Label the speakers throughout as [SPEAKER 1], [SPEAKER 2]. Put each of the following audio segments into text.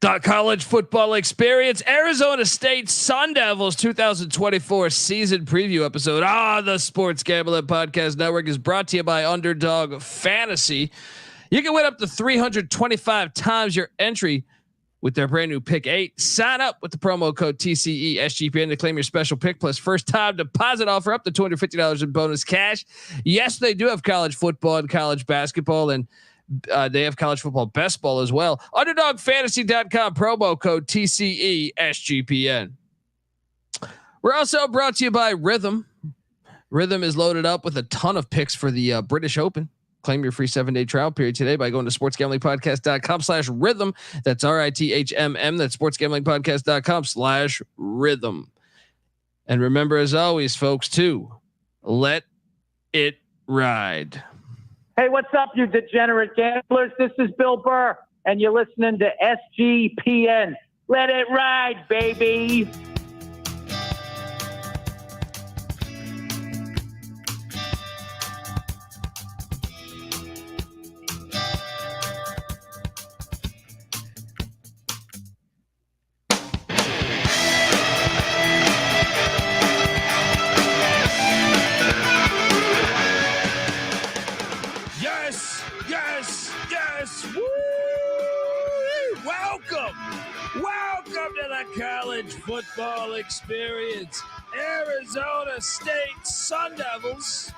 [SPEAKER 1] The college football experience, Arizona State Sun Devils 2024 season preview episode on the Sports Gambling Podcast Network is brought to you by Underdog Fantasy. You can win up to 325 times your entry with their brand new Pick 8. Sign up with the promo code TCE SGPN to claim your special pick plus first time deposit offer up to $250 in bonus cash. Yes, they do have college football and college basketball, and they have college football best ball as well. UnderdogFantasy.com promo code TCE SGPN. We're also brought to you by Rhythm. Rhythm is loaded up with a ton of picks for the British Open. Claim your free 7-day trial period today by going to sportsgamblingpodcast.com/rhythm. That's RITHMM. That's sportsgamblingpodcast.com/rhythm. And remember, as always, folks, to let it ride.
[SPEAKER 2] Hey, what's up, you degenerate gamblers? This is Bill Burr, and you're listening to SGPN. Let it ride, baby.
[SPEAKER 1] College football experience, Arizona State Sun Devils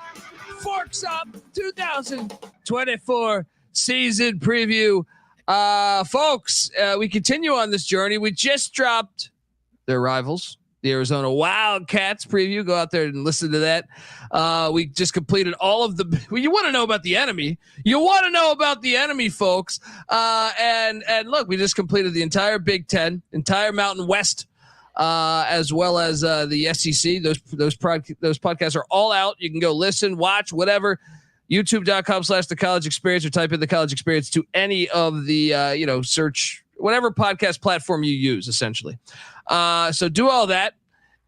[SPEAKER 1] forks up 2024 season preview. Folks, we continue on this journey. We just dropped their rivals, the Arizona Wildcats preview. Go out there and listen to that. We just completed all of the. Well, you want to know about the enemy. You want to know about the enemy, folks. And look, we just completed the entire Big Ten, entire Mountain West, as well as the SEC. Those podcasts are all out. You can go listen, watch, whatever. YouTube.com/The College Experience, or type in The College Experience to any of the search whatever podcast platform you use, essentially. So do all that.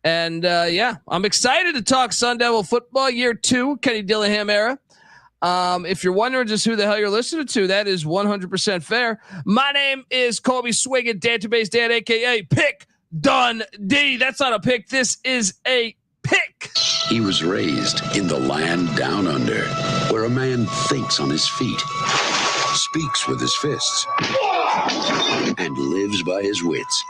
[SPEAKER 1] And I'm excited to talk Sun Devil football year 2, Kenny Dillingham era. If you're wondering just who the hell you're listening to, that is 100% fair. My name is Colby Swiggin, Database Dan, aka Pick Dundee. That's not a pick. This is a pick.
[SPEAKER 3] He was raised in the land down under, where a man thinks on his feet, speaks with his fists, and lives by his wits.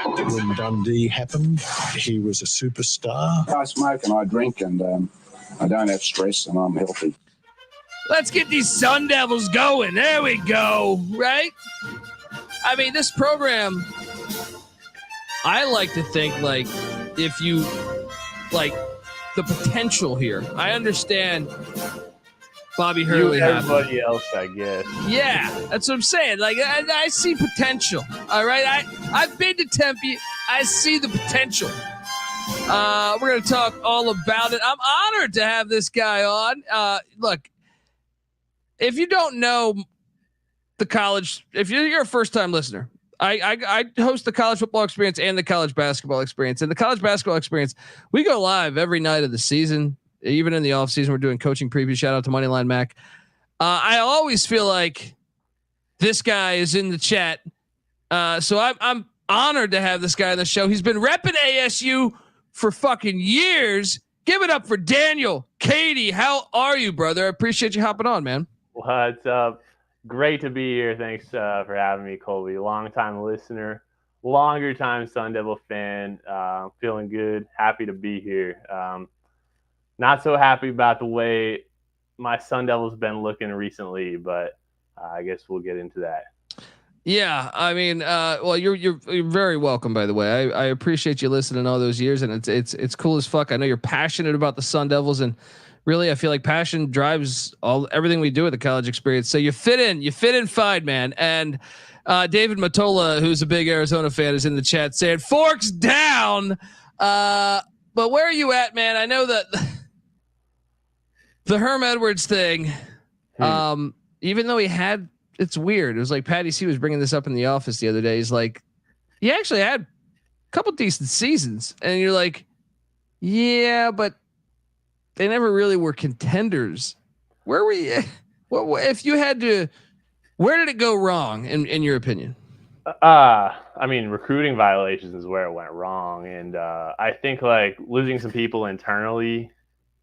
[SPEAKER 4] When Dundee happened, he was a superstar.
[SPEAKER 5] I smoke and I drink, and I don't have stress, and I'm healthy.
[SPEAKER 1] Let's get these Sun Devils going. There we go. Right? I mean, this program, I like to think, like, if you like the potential here. I understand Bobby Hurley.
[SPEAKER 6] Everybody else, I guess.
[SPEAKER 1] Yeah, that's what I'm saying. Like, I see potential. All right, I've been to Tempe. I see the potential. We're gonna talk all about it. I'm honored to have this guy on. Look, if you don't know the college, if you're a first time listener, I host the college football experience and the college basketball experience. And the college basketball experience, we go live every night of the season. Even in the off season, we're doing coaching preview. Shout out to Moneyline Mac. I always feel like this guy is in the chat. So I'm honored to have this guy on the show. He's been repping ASU for fucking years. Give it up for Danyal Kadi. How are you, brother? I appreciate you hopping on, man.
[SPEAKER 6] What's up? Great to be here. Thanks for having me, Colby. Long-time listener, longer time Sun Devil fan. Feeling good. Happy to be here. Not so happy about the way my Sun Devil's been looking recently, but I guess we'll get into that.
[SPEAKER 1] Yeah, I mean, well, you're very welcome, by the way. I appreciate you listening all those years, and it's cool as fuck. I know you're passionate about the Sun Devils, and really, I feel like passion drives everything we do at the college experience. So you fit in fine, man. And David Matola, who's a big Arizona fan, is in the chat saying forks down. But where are you at, man? I know that the Herm Edwards thing, even though it's weird. It was like Patty C was bringing this up in the office the other day. He's like, he actually had a couple decent seasons, and you're like, yeah, but they never really were contenders. Where were you? What if you had to? Where did it go wrong in your opinion?
[SPEAKER 6] I mean, recruiting violations is where it went wrong, and I think like losing some people internally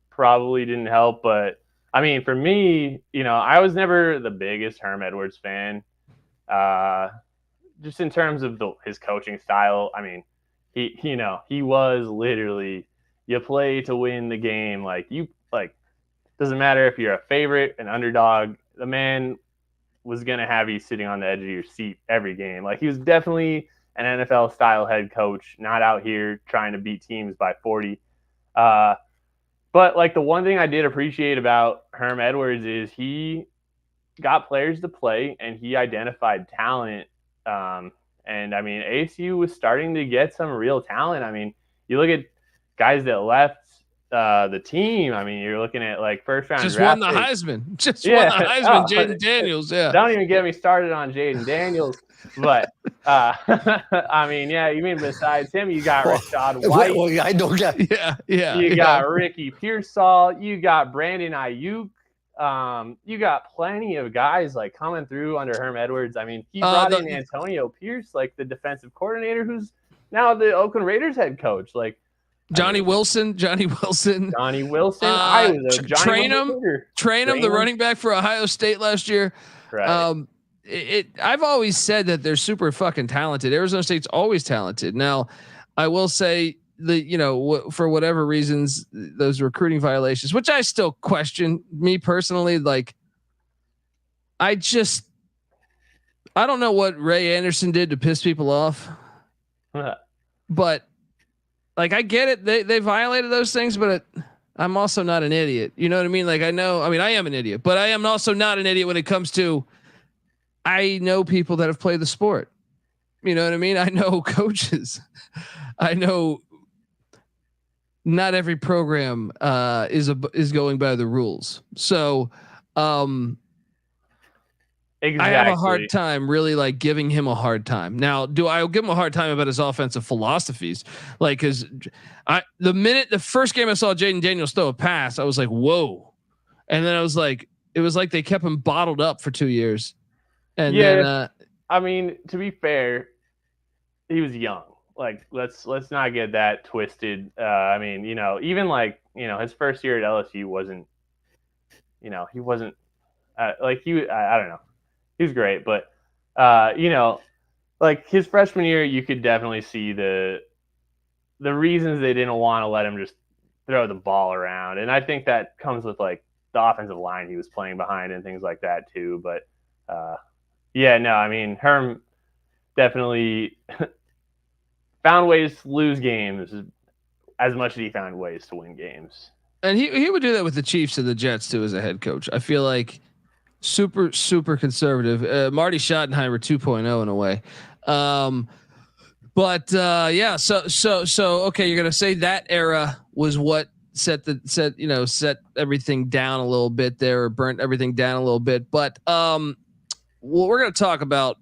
[SPEAKER 6] probably didn't help. But I mean, for me, I was never the biggest Herm Edwards fan. Just in terms of his coaching style, I mean, he was literally you play to win the game. Doesn't matter if you're a favorite, an underdog. The man was going to have you sitting on the edge of your seat every game. Like, he was definitely an NFL style head coach, not out here trying to beat teams by 40. But like, the one thing I did appreciate about Herm Edwards is he got players to play and he identified talent. And I mean, ASU was starting to get some real talent. I mean, you look at guys that left the team. I mean, you're looking at like first round.
[SPEAKER 1] Just
[SPEAKER 6] draft
[SPEAKER 1] won the
[SPEAKER 6] picks.
[SPEAKER 1] Heisman. Won the Heisman. Jaden Daniels. Yeah.
[SPEAKER 6] Don't even get me started on Jaden Daniels. But I mean, yeah. You mean besides him, you got Rashad White.
[SPEAKER 7] Well, I don't get.
[SPEAKER 1] Yeah.
[SPEAKER 6] You got Ricky Pearsall. You got Brandon Ayuk. You got plenty of guys like coming through under Herm Edwards. I mean, he brought in Antonio Pierce, like the defensive coordinator, who's now the Oakland Raiders head coach. Like
[SPEAKER 1] Johnny Wilson.
[SPEAKER 6] I was a
[SPEAKER 1] train him, the running back for Ohio State last year.
[SPEAKER 6] Right.
[SPEAKER 1] I've always said that they're super fucking talented. Arizona State's always talented. Now, I will say for whatever reasons, those recruiting violations, which I still question, me personally, like I don't know what Ray Anderson did to piss people off, but like, I get it. They violated those things, but I'm also not an idiot. You know what I mean? Like, I am an idiot, but I am also not an idiot when it comes to, I know people that have played the sport. You know what I mean? I know coaches. I know not every program is going by the rules. So exactly. I have a hard time really like giving him a hard time. Now, I'll give him a hard time about his offensive philosophies? Like, cause the first game I saw Jaden Daniels throw a pass, I was like, whoa. And then it was like they kept him bottled up for 2 years. And then,
[SPEAKER 6] I mean, to be fair, he was young. Like, let's not get that twisted. I mean, even like, his first year at LSU wasn't, he wasn't like I don't know. He was great, but like his freshman year, you could definitely see the reasons they didn't want to let him just throw the ball around. And I think that comes with like the offensive line he was playing behind and things like that too. But I mean, Herm definitely found ways to lose games as much as he found ways to win games.
[SPEAKER 1] And he would do that with the Chiefs and the Jets too as a head coach. I feel like super conservative. Marty Schottenheimer 2.0 in a way. So okay, you're gonna say that era was what set everything down a little bit there, or burnt everything down a little bit. But we're gonna talk about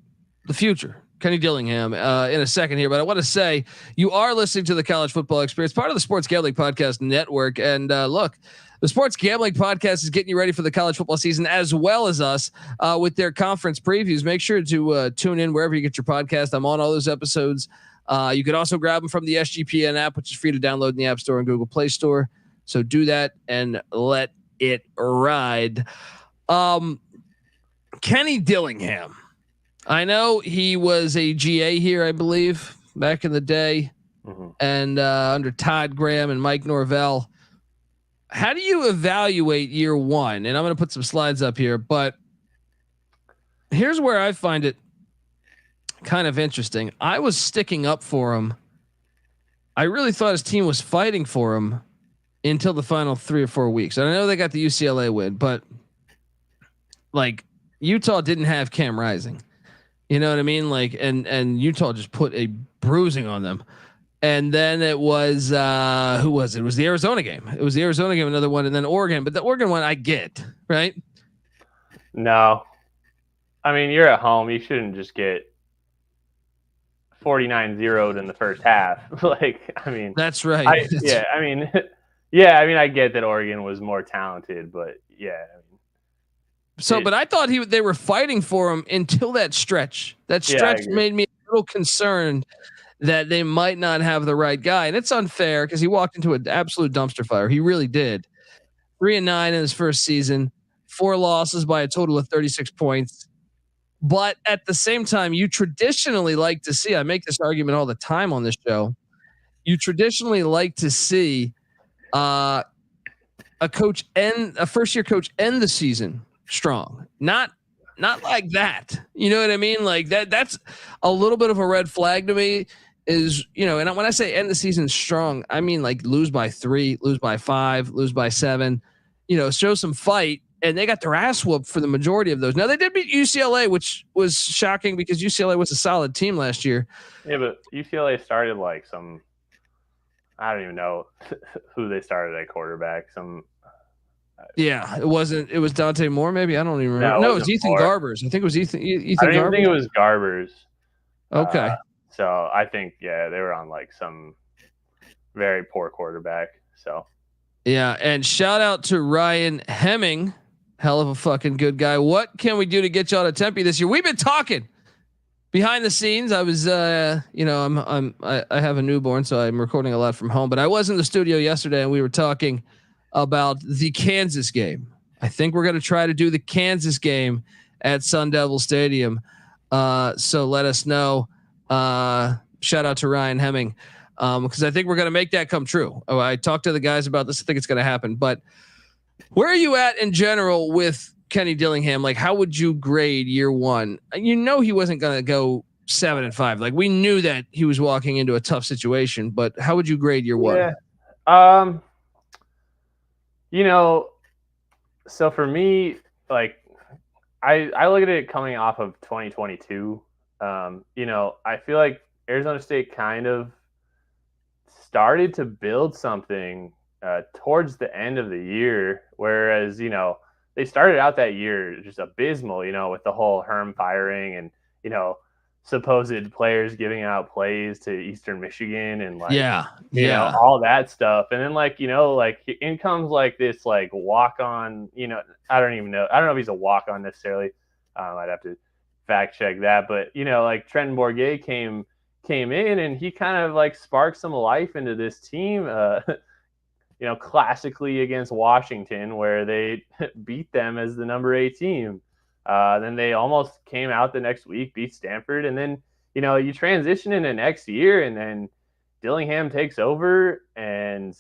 [SPEAKER 1] the future. Kenny Dillingham in a second here, but I want to say you are listening to the College Football Experience, part of the Sports Gambling Podcast Network. And look, the Sports Gambling Podcast is getting you ready for the college football season, as well as us with their conference previews. Make sure to tune in wherever you get your podcast. I'm on all those episodes. You can also grab them from the SGPN app, which is free to download in the App Store and Google Play Store. So do that and let it ride. Kenny Dillingham. I know he was a GA here, I believe, back in the day, and under Todd Graham and Mike Norvell. How do you evaluate year one? And I'm going to put some slides up here, but here's where I find it kind of interesting. I was sticking up for him. I really thought his team was fighting for him until the final 3 or 4 weeks. And I know they got the UCLA win, but like Utah didn't have Cam Rising. You know what I mean? Like, and Utah just put a bruising on them. And then it was, who was it? It was the Arizona game. Another one. And then Oregon, but the Oregon one I get, right?
[SPEAKER 6] No, I mean, you're at home. You shouldn't just get 49-0'd in the first half. Like, I mean,
[SPEAKER 1] that's right.
[SPEAKER 6] I mean, I get that Oregon was more talented, but yeah.
[SPEAKER 1] So, but I thought they were fighting for him until that stretch. That stretch made me little concerned that they might not have the right guy. And it's unfair because he walked into an absolute dumpster fire. He really did. 3-9 in his first season, 4 losses by a total of 36 points. But at the same time, you traditionally like to see, I make this argument all the time on this show, you traditionally like to see a first year coach end the season strong. Not like that. You know what I mean? Like that's a little bit of a red flag to me. Is, and when I say end the season strong, I mean like lose by 3, lose by 5, lose by 7, show some fight. And they got their ass whooped for the majority of those. Now they did beat UCLA, which was shocking because UCLA was a solid team last year.
[SPEAKER 6] Yeah, but UCLA started like I don't even know who they started at quarterback.
[SPEAKER 1] It was Dante Moore, maybe. I don't even remember. No, it was Ethan Garbers. I think it was Ethan.
[SPEAKER 6] I don't even think it was Garbers.
[SPEAKER 1] Okay.
[SPEAKER 6] So I think, they were on like some very poor quarterback. So.
[SPEAKER 1] Yeah. And shout out to Ryan Hemming. Hell of a fucking good guy. What can we do to get y'all to Tempe this year? We've been talking behind the scenes. I was, I have a newborn, so I'm recording a lot from home, but I was in the studio yesterday and we were talking about the Kansas game. I think we're going to try to do the Kansas game at Sun Devil Stadium. So let us know. Shout out to Ryan Hemming. Because I think we're going to make that come true. I talked to the guys about this. I think it's going to happen. But where are you at in general with Kenny Dillingham? Like, how would you grade year one? He wasn't going to go 7-5. Like, we knew that he was walking into a tough situation. But how would you grade year one?
[SPEAKER 6] So for me, like, I look at it coming off of 2022. I feel like Arizona State kind of started to build something towards the end of the year, whereas, they started out that year just abysmal, with the whole Herm firing and, supposed players giving out plays to Eastern Michigan and all that stuff. And then in comes like this like walk on, I don't know if he's a walk on necessarily. I'd have to fact check that, but Trenton Bourguet came in and he kind of like sparked some life into this team, classically against Washington where they beat them as the number 8 team. Then they almost came out the next week, beat Stanford. And then, you transition into next year and then Dillingham takes over and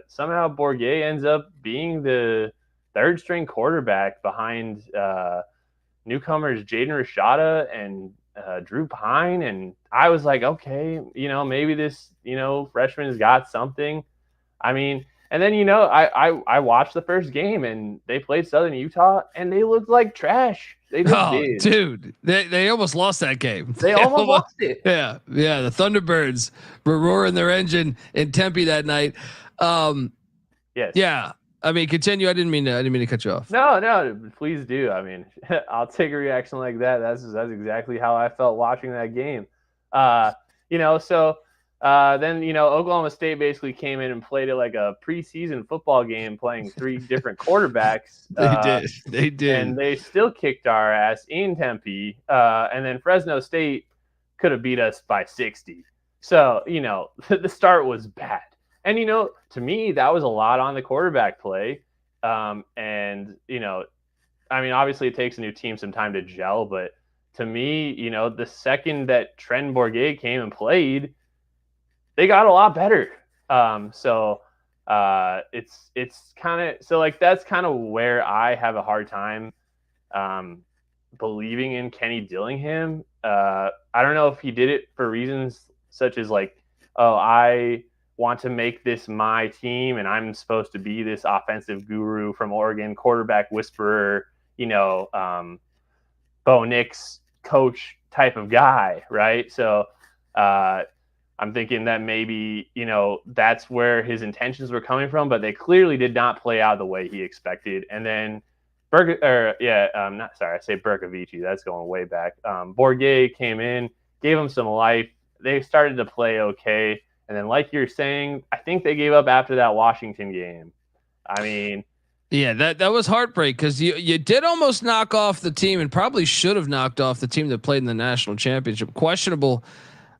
[SPEAKER 6] somehow Bourguet ends up being the 3rd string quarterback behind newcomers Jaden Rashada and Drew Pine. And I was like, okay, maybe this, freshman's got something. I mean, and then, I watched the first game and they played Southern Utah and they looked like trash. They just did.
[SPEAKER 1] Dude, they almost lost that game.
[SPEAKER 6] They almost lost it.
[SPEAKER 1] Yeah. Yeah. The Thunderbirds were roaring their engine in Tempe that night.
[SPEAKER 6] Yes.
[SPEAKER 1] Yeah. I mean, continue. I didn't mean to cut you off.
[SPEAKER 6] No, please do. I mean, I'll take a reaction like that. That's exactly how I felt watching that game. Then, Oklahoma State basically came in and played it like a preseason football game, playing 3 different quarterbacks.
[SPEAKER 1] They did.
[SPEAKER 6] And they still kicked our ass in Tempe. And then Fresno State could have beat us by 60. So, the start was bad. And, to me, that was a lot on the quarterback play. Obviously it takes a new team some time to gel, but to me, the second that Trenton Bourguet came and played, they got a lot better. It's kind of, so like, that's kind of where I have a hard time believing in Kenny Dillingham. I don't know if he did it for reasons such as like, I want to make this my team and I'm supposed to be this offensive guru from Oregon, quarterback whisperer, Bo Nix coach type of guy, right? So I'm thinking that maybe, that's where his intentions were coming from, but they clearly did not play out the way he expected. And then Bercovici, that's going way back. Bourguet came in, gave him some life. They started to play okay. And then, like you're saying, I think they gave up after that Washington game. I mean,
[SPEAKER 1] Yeah, that was heartbreak because you did almost knock off the team and probably should have knocked off the team that played in the national championship. Questionable,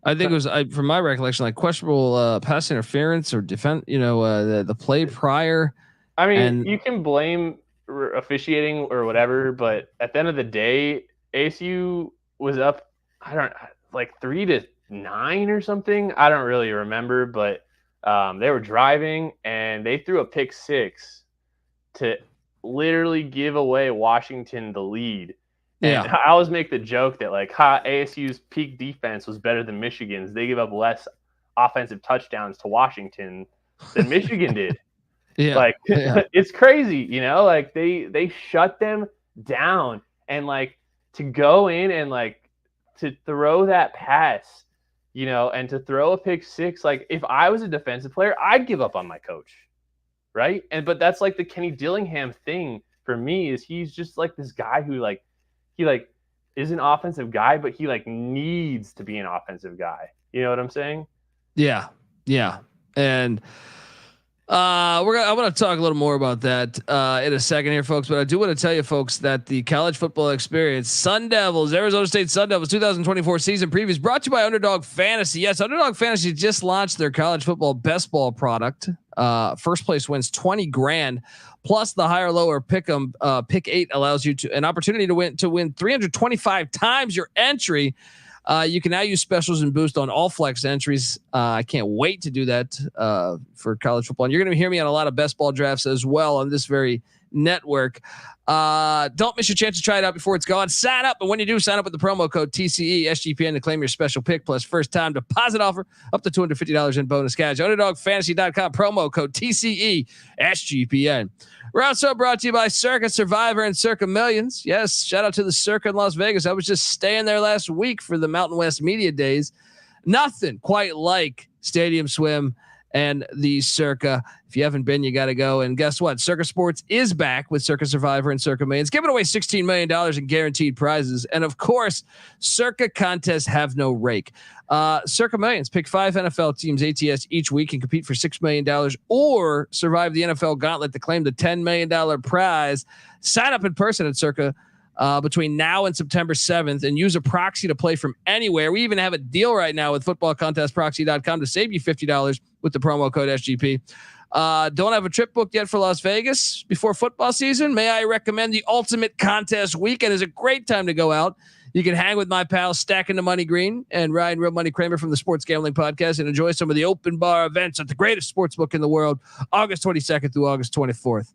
[SPEAKER 1] I think it was from my recollection, like questionable pass interference or defense. The play prior.
[SPEAKER 6] I mean, you can blame officiating or whatever, but at the end of the day, ASU was up. I don't like 3-9 or something. I don't really remember, but they were driving and they threw a pick six to literally give away Washington the lead. And I always make the joke that like ASU's peak defense was better than Michigan's. They give up less offensive touchdowns to Washington than Michigan did. It's crazy, like they shut them down, and like to go in and like to throw that pass, and to throw a pick six. Like if I was a defensive player, I'd give up on my coach. Right. But that's like the Kenny Dillingham thing for me is he's just like this guy who he is an offensive guy, but he like needs to be an offensive guy. You know what I'm saying?
[SPEAKER 1] Yeah. Yeah. And I want to talk a little more about that in a second here, folks. But I do want to tell you, folks, that the college football experience, Sun Devils, Arizona State Sun Devils 2024 season previews brought to you by Underdog Fantasy. Yes, Underdog Fantasy just launched their college football best ball product. First place wins $20,000 plus the higher lower pick 'em. Pick 8 allows you an opportunity to win 325 times your entry. You can now use specials and boost on all flex entries. I can't wait to do that for college football. And you're going to hear me on a lot of best ball drafts as well on this very network. Don't miss your chance to try it out before it's gone. Sign up. And when you do, sign up with the promo code TCE SGPN to claim your special pick plus first time deposit offer up to $250 in bonus cash. UnderdogFantasy.com promo code TCE SGPN. We're also brought to you by Circa Survivor and Circa Millions. Yes, shout out to the Circa in Las Vegas. I was just staying there last week for the Mountain West Media Days. Nothing quite like Stadium Swim and the Circa. If you haven't been, you got to go. And guess what? Circa Sports is back with Circa Survivor and Circa Millions, giving away $16 million in guaranteed prizes. And of course, Circa contests have no rake. Circa Millions, pick 5 NFL teams ATS each week and compete for $6 million or survive the NFL gauntlet to claim the $10 million prize. Sign up in person at Circa between now and September 7th and use a proxy to play from anywhere. We even have a deal right now with footballcontestproxy.com to save you $50 with the promo code SGP. Don't have a trip booked yet for Las Vegas before football season? May I recommend the Ultimate Contest Weekend is a great time to go out. You can hang with my pals Stacking the Money Green and Ryan Real Money Kramer from the Sports Gambling Podcast and enjoy some of the open bar events at the greatest sports book in the world, August 22nd through August 24th.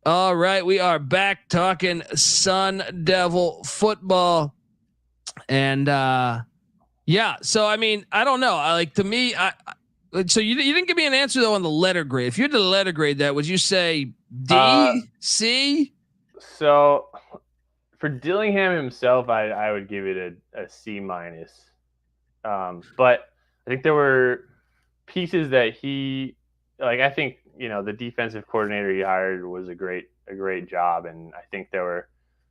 [SPEAKER 1] All right, we are back talking Sun Devil football. And so I mean, I don't know. So you didn't give me an answer though on the letter grade. If you had to letter grade that, would you say D, C?
[SPEAKER 6] So for Dillingham himself, I would give it a C minus. But I think there were pieces that I think, the defensive coordinator he hired was a great job. And I think there were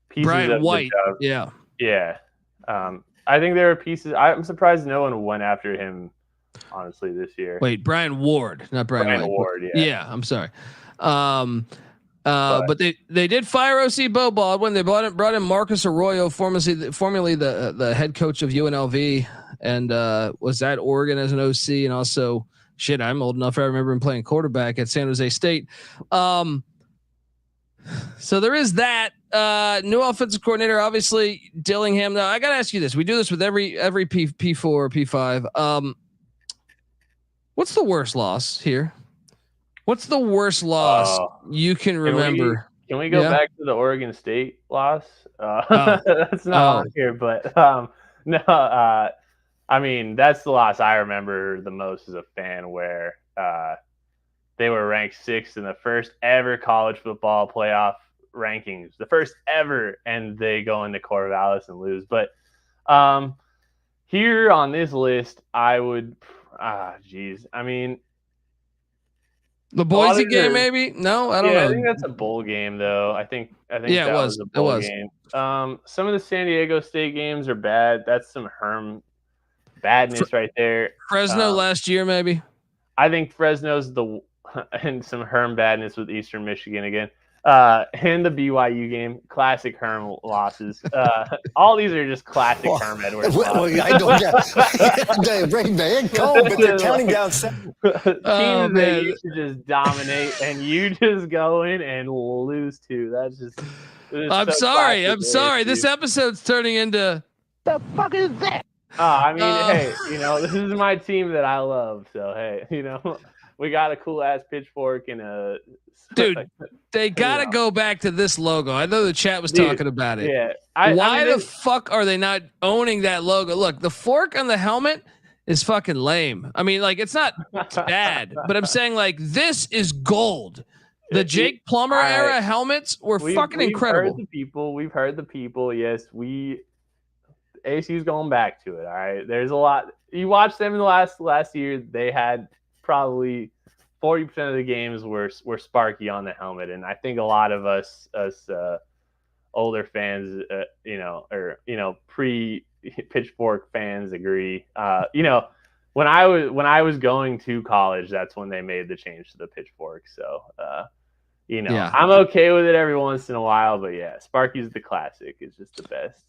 [SPEAKER 6] pieces
[SPEAKER 1] Brian
[SPEAKER 6] of
[SPEAKER 1] White.
[SPEAKER 6] The job. Yeah. I think there were pieces. I'm surprised no one went after him, honestly, this year.
[SPEAKER 1] Wait, Brian Ward, not Brian White.
[SPEAKER 6] Ward,
[SPEAKER 1] yeah. I'm sorry. But they did fire OC Bo Baldwin. They brought in Marcus Arroyo, formerly the head coach of UNLV, and was at Oregon as an OC, and also I'm old enough. I remember him playing quarterback at San Jose State. So there is that new offensive coordinator, obviously Dillingham. Now I got to ask you this. We do this with every P4 or P5. What's the worst loss here? What's the worst loss you can remember?
[SPEAKER 6] Can we go back to the Oregon State loss? That's not on here, but no. I mean, that's the loss I remember the most as a fan, where they were ranked 6th in the first ever college football playoff rankings, the first ever, and they go into Corvallis and lose. But here on this list, I would, I mean,
[SPEAKER 1] the Boise game, maybe? No, I don't know.
[SPEAKER 6] I think that's a bowl game, though. I think
[SPEAKER 1] yeah,
[SPEAKER 6] that
[SPEAKER 1] it was
[SPEAKER 6] a bowl game. Some of the San Diego State games are bad. That's some Herm badness right there.
[SPEAKER 1] Fresno last year, maybe.
[SPEAKER 6] I think Fresno's and some Herm badness with Eastern Michigan again. And the BYU game, classic Herm losses. All these are just classic Herm Edwards losses.
[SPEAKER 7] I don't get bring man cold, but they're counting down.
[SPEAKER 6] Teams that you should just dominate, and you just go in and lose to. That's just.
[SPEAKER 1] I'm sorry. This episode's turning into.
[SPEAKER 2] The fuck is that?
[SPEAKER 6] I mean, hey, this is my team that I love. So hey, we got a cool ass pitchfork and a.
[SPEAKER 1] Dude, they gotta go back to this logo. I know the chat was talking about it.
[SPEAKER 6] Yeah.
[SPEAKER 1] Why the fuck are they not owning that logo? Look, the fork on the helmet is fucking lame. I mean, like, it's not bad, but I'm saying, like, this is gold. The Jake Plummer era helmets were fucking incredible.
[SPEAKER 6] We've heard the people. Yes, ASU's going back to it. All right. There's a lot. You watched them in the last year. They had probably 40% of the games were Sparky on the helmet, and I think a lot of us older fans, pre Pitchfork fans agree. When I was going to college, that's when they made the change to the Pitchfork. So, I'm okay with it every once in a while, but yeah, Sparky's the classic. It's just the best.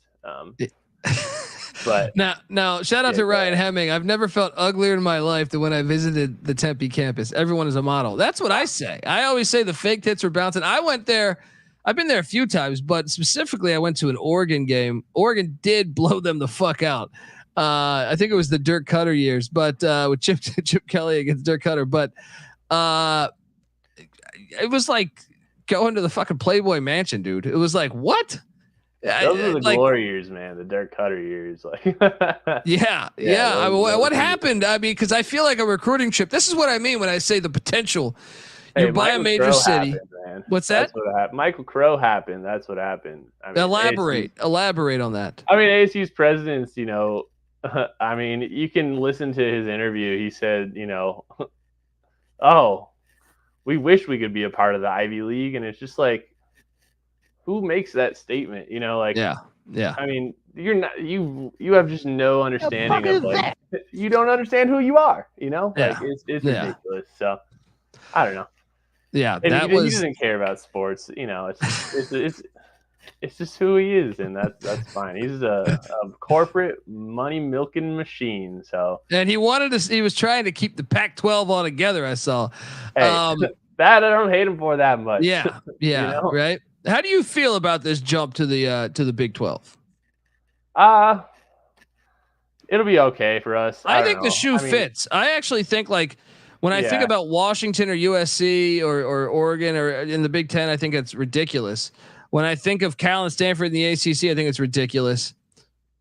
[SPEAKER 6] But
[SPEAKER 1] now, shout out to Ryan Hemming. I've never felt uglier in my life than when I visited the Tempe campus. Everyone is a model. That's what I say. I always say the fake tits were bouncing. I went there. I've been there a few times, but specifically I went to an Oregon game. Oregon did blow them the fuck out. I think it was the Dirk Cutter years, but with Chip Kelly against Dirk Cutter. But it was like going to the fucking Playboy Mansion, dude. It was like, what?
[SPEAKER 6] Those are the glory years, man. The Dirk Cutter years, like.
[SPEAKER 1] yeah. I mean, what happened? I mean, because I feel like a recruiting trip. This is what I mean when I say the potential. You buy a major city.
[SPEAKER 6] Happened,
[SPEAKER 1] What's that?
[SPEAKER 6] That's what happened. Michael Crow happened. That's what happened. I mean,
[SPEAKER 1] Elaborate on that.
[SPEAKER 6] I mean, ASU's presidents. I mean, you can listen to his interview. He said, oh, we wish we could be a part of the Ivy League, and it's just like. Who makes that statement? Yeah. I mean, you're not. You have just no understanding of like. You don't understand who you are. Like it's ridiculous. So, I don't know.
[SPEAKER 1] Yeah,
[SPEAKER 6] and he doesn't care about sports. It's just who he is, and that's fine. He's a corporate money milking machine. So. And
[SPEAKER 1] he was trying to keep the Pac-12 all together. I saw.
[SPEAKER 6] Hey, that I don't hate him for that much.
[SPEAKER 1] Yeah. Right. How do you feel about this jump to the Big 12?
[SPEAKER 6] It'll be okay for us.
[SPEAKER 1] I think the shoe fits. I actually think like when I think about Washington or USC or Oregon or in the Big 10, I think it's ridiculous. When I think of Cal and Stanford in the ACC, I think it's ridiculous.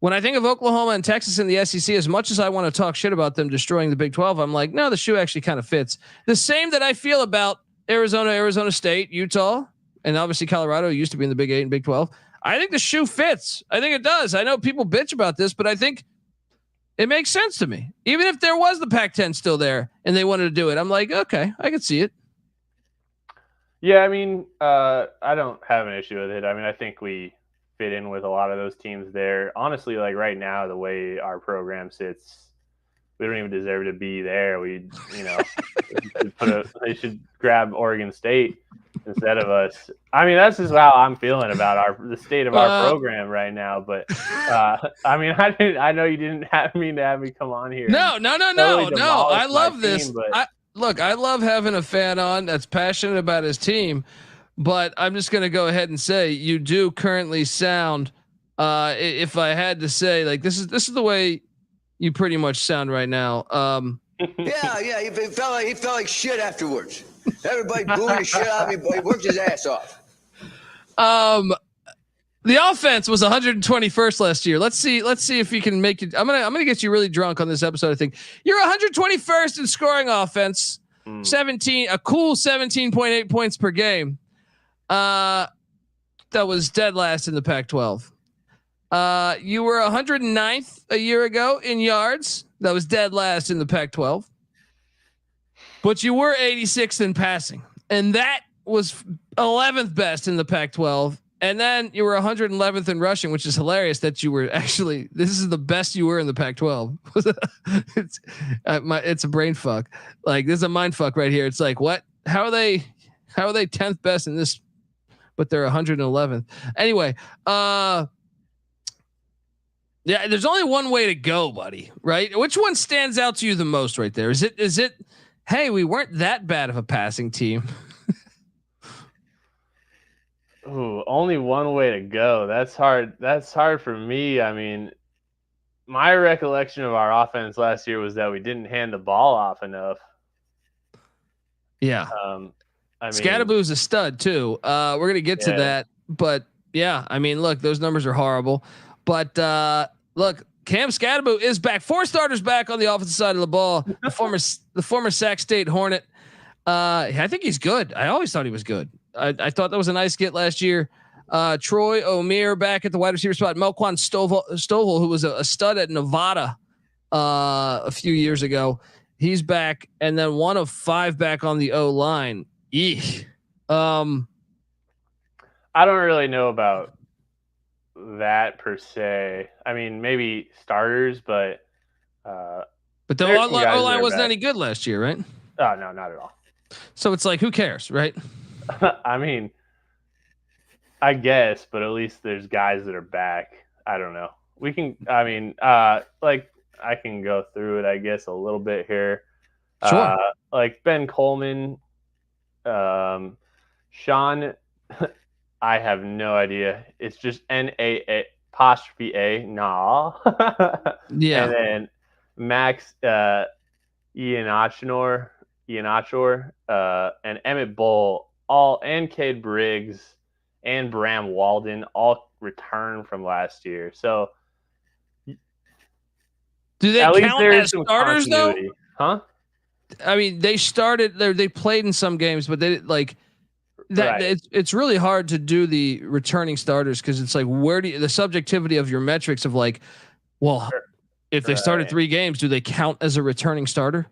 [SPEAKER 1] When I think of Oklahoma and Texas in the SEC, as much as I want to talk shit about them destroying the Big 12, I'm like, no, the shoe actually kind of fits. The same that I feel about Arizona State, Utah. And obviously Colorado used to be in the Big 8 and Big 12. I think the shoe fits. I think it does. I know people bitch about this, but I think it makes sense to me. Even if there was the Pac-10 still there and they wanted to do it, I'm like, okay, I can see it.
[SPEAKER 6] Yeah, I mean, I don't have an issue with it. I mean, I think we fit in with a lot of those teams there. Honestly, like right now, the way our program sits, we don't even deserve to be there. They should grab Oregon State instead of us. I mean, that's just how I'm feeling about the state of our program right now. But I mean, I know you didn't have me come on here.
[SPEAKER 1] No. I love this. I love having a fan on that's passionate about his team. But I'm just going to go ahead and say you do currently sound. If I had to say, like this is the way you pretty much sound right now.
[SPEAKER 7] Yeah. He felt like shit afterwards. Everybody booing the shit out of me, but he worked his ass off.
[SPEAKER 1] The offense was 121st last year. Let's see if you can make it. I'm gonna get you really drunk on this episode. I think you're 121st in scoring offense. 17.8 points per game. That was dead last in the Pac-12. You were 109th a year ago in yards. That was dead last in the Pac-12. But you were 86th in passing, and that was 11th best in the Pac-12. And then you were 111th in rushing, which is hilarious that you were actually. This is the best you were in the Pac-12. It's a brain fuck. Like this is a mind fuck right here. It's like what How are they 10th best in this, but they're 111th. Anyway, yeah, there's only one way to go, buddy, right? Which one stands out to you the most right there? Is it, hey, we weren't that bad of a passing team?
[SPEAKER 6] Ooh, only one way to go. That's hard. That's hard for me. I mean, my recollection of our offense last year was that we didn't hand the ball off enough.
[SPEAKER 1] Yeah.
[SPEAKER 6] I mean,
[SPEAKER 1] Skattebo's a stud too. We're going to get to that, but yeah, I mean, look, those numbers are horrible, but look, Cam Skattebo is back. 4 starters back on the offensive side of the ball. The former Sac State Hornet. I think he's good. I always thought he was good. I thought that was a nice get last year. Troy Omeire back at the wide receiver spot. Melquan Stovall, who was a stud at Nevada a few years ago, he's back, and then 1 of 5 back on the O line. Eek.
[SPEAKER 6] I don't really know about that per se. I mean, maybe starters, but
[SPEAKER 1] the O line wasn't any good last year, right?
[SPEAKER 6] Oh no, not at all.
[SPEAKER 1] So it's like, who cares, right?
[SPEAKER 6] I mean, I guess, but at least there's guys that are back. I don't know. We can. I mean, like I can go through it, I guess, a little bit here.
[SPEAKER 1] Sure.
[SPEAKER 6] Like Ben Coleman, Sean. I have no idea. It's just N-A-A'. Nah.
[SPEAKER 1] Yeah.
[SPEAKER 6] And then Max Ianachor, and Emmett Bull, and Cade Briggs and Bram Walden all returned from last year. So
[SPEAKER 1] do they count as starters though?
[SPEAKER 6] Huh?
[SPEAKER 1] I mean, they started there. They played in some games, but they like that.
[SPEAKER 6] Right.
[SPEAKER 1] It's really hard to do the returning starters because it's like, where do you, the subjectivity of your metrics of like, well, if they started 3 games, do they count as a returning starter?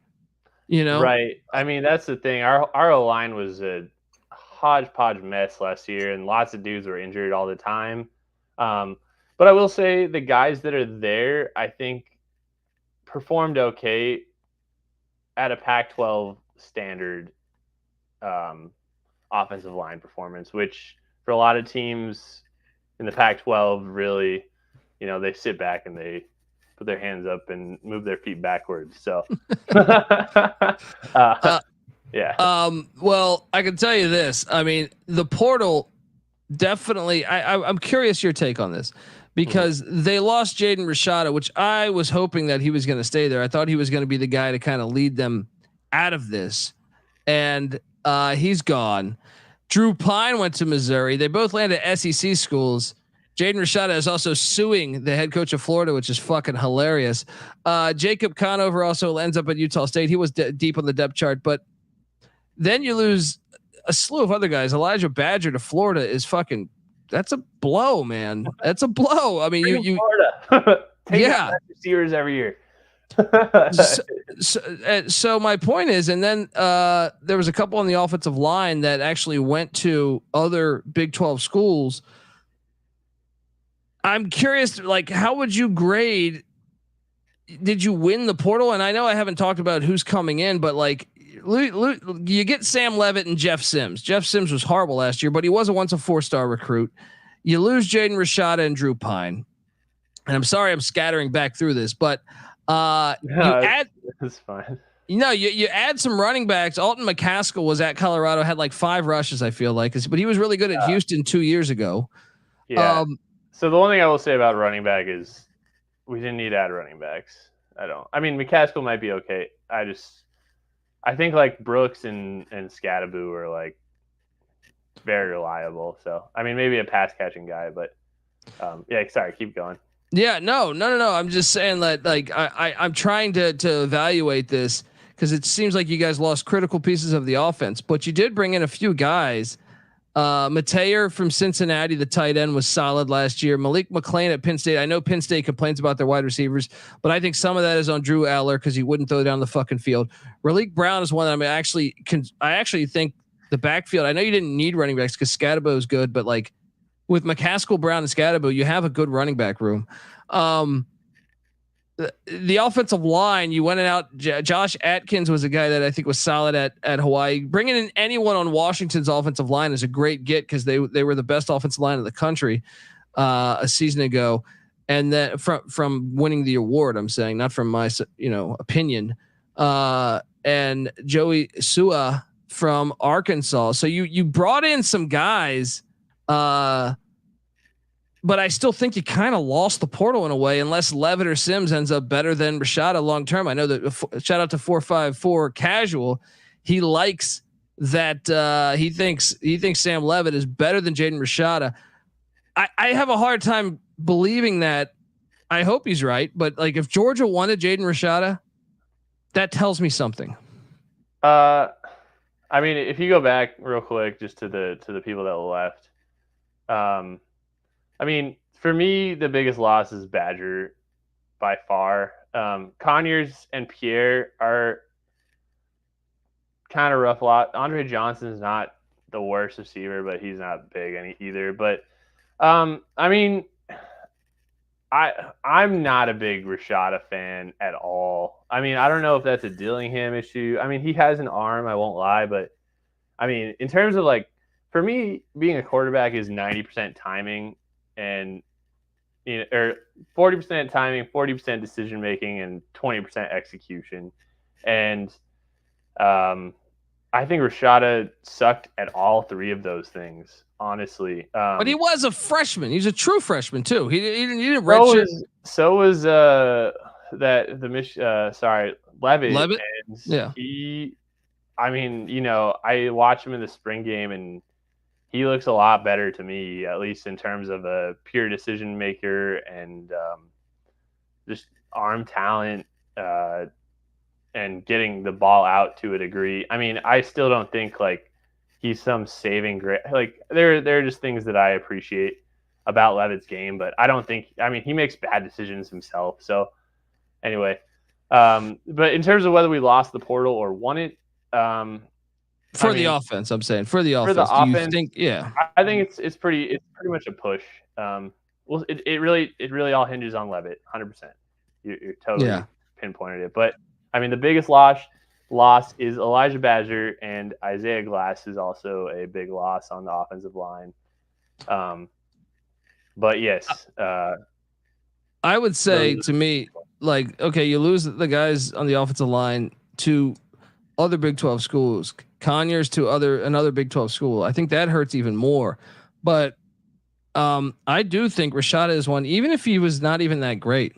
[SPEAKER 1] You know,
[SPEAKER 6] right? I mean, that's the thing. Our line was a hodgepodge mess last year, and lots of dudes were injured all the time. But I will say the guys that are there, I think, performed okay at a Pac-12 standard offensive line performance, which for a lot of teams in the Pac-12 really, they sit back and they put their hands up and move their feet backwards. So, yeah.
[SPEAKER 1] Well, I can tell you this. I mean, the portal definitely. I'm curious your take on this because they lost Jaden Rashada, which I was hoping that he was going to stay there. I thought he was going to be the guy to kind of lead them out of this, and he's gone. Drew Pine went to Missouri. They both landed at SEC schools. Jaden Rashada is also suing the head coach of Florida, which is fucking hilarious. Jacob Conover also ends up at Utah State. He was deep on the depth chart, but then you lose a slew of other guys. Elijah Badger to Florida is fucking. That's a blow, man. That's a blow. I mean, you
[SPEAKER 6] Florida.
[SPEAKER 1] Yeah,
[SPEAKER 6] receivers every year.
[SPEAKER 1] So my point is, and then there was a couple on the offensive line that actually went to other Big 12 schools. I'm curious, like, how would you grade? Did you win the portal? And I know I haven't talked about who's coming in, but like, you get Sam Leavitt and Jeff Sims. Jeff Sims was horrible last year, but he was once a 4-star recruit. You lose Jaden Rashada and Drew Pine. And I'm sorry I'm scattering back through this, but
[SPEAKER 6] it's fine.
[SPEAKER 1] You add some running backs. Alton McCaskill was at Colorado, had like 5 rushes, I feel like, but he was really good at Houston 2 years ago.
[SPEAKER 6] Yeah. So the one thing I will say about running back is we didn't need to add running backs. I mean, McCaskill might be okay. I think like Brooks and Skattebo are like very reliable. So, I mean, maybe a pass catching guy, but yeah, sorry, keep going.
[SPEAKER 1] Yeah, no. I'm just saying that like I'm trying to evaluate this because it seems like you guys lost critical pieces of the offense, but you did bring in a few guys. Metayer from Cincinnati, the tight end, was solid last year. Malik McLean at Penn State. I know Penn State complains about their wide receivers, but I think some of that is on Drew Aller because he wouldn't throw down the fucking field. Raleek Brown is one that I actually think the backfield. I know you didn't need running backs because Skattebo is good, but like with McCaskill, Brown, and Skattebo, you have a good running back room. the offensive line, you went out. Josh Atkins was a guy that I think was solid at Hawaii. Bringing in anyone on Washington's offensive line is a great get because they were the best offensive line in the country a season ago, and then from winning the award, I'm saying, not from my opinion. And Joey Sua from Arkansas. So you brought in some guys. But I still think you kind of lost the portal in a way, unless Leavitt or Sims ends up better than Rashada long term. I know that. Shout out to 454 Casual. He likes that. He thinks Sam Leavitt is better than Jaden Rashada. I have a hard time believing that. I hope he's right, but like if Georgia wanted Jaden Rashada, that tells me something.
[SPEAKER 6] I mean, if you go back real quick, just to the people that left. I mean, for me, the biggest loss is Badger by far. Conyers and Pierre are kind of rough lot. Andre Johnson's not the worst receiver, but he's not big either. But I mean, I'm not a big Rashada fan at all. I mean, I don't know if that's a Dillingham issue. I mean, he has an arm, I won't lie, but I mean, in terms of like, for me, being a quarterback is 90% timing and or 40% timing, 40% decision making, and 20% execution. And I think Rashada sucked at all three of those things, honestly.
[SPEAKER 1] But he was a freshman. He's a true freshman too. He didn't redshirt.
[SPEAKER 6] So was Leavitt.
[SPEAKER 1] Leavitt?
[SPEAKER 6] And
[SPEAKER 1] yeah.
[SPEAKER 6] I mean, I watch him in the spring game and he looks a lot better to me, at least in terms of a pure decision maker and just arm talent and getting the ball out to a degree. I mean, I still don't think like he's some saving grace. Like there are just things that I appreciate about Leavitt's game, but I don't think. I mean, he makes bad decisions himself. So anyway, but in terms of whether we lost the portal or won it.
[SPEAKER 1] For the offense, I'm saying for the offense.
[SPEAKER 6] For the offense,
[SPEAKER 1] you think, yeah,
[SPEAKER 6] I think it's pretty much a push. Well, it really all hinges on Leavitt, 100%. You're totally pinpointed it. But I mean, the biggest loss is Elijah Badger, and Isaiah Glass is also a big loss on the offensive line. But yes,
[SPEAKER 1] I would say to me, like, okay, you lose the guys on the offensive line to other Big 12 schools. Conyers to another Big 12 school. I think that hurts even more. But I do think Rashada is one, even if he was not even that great,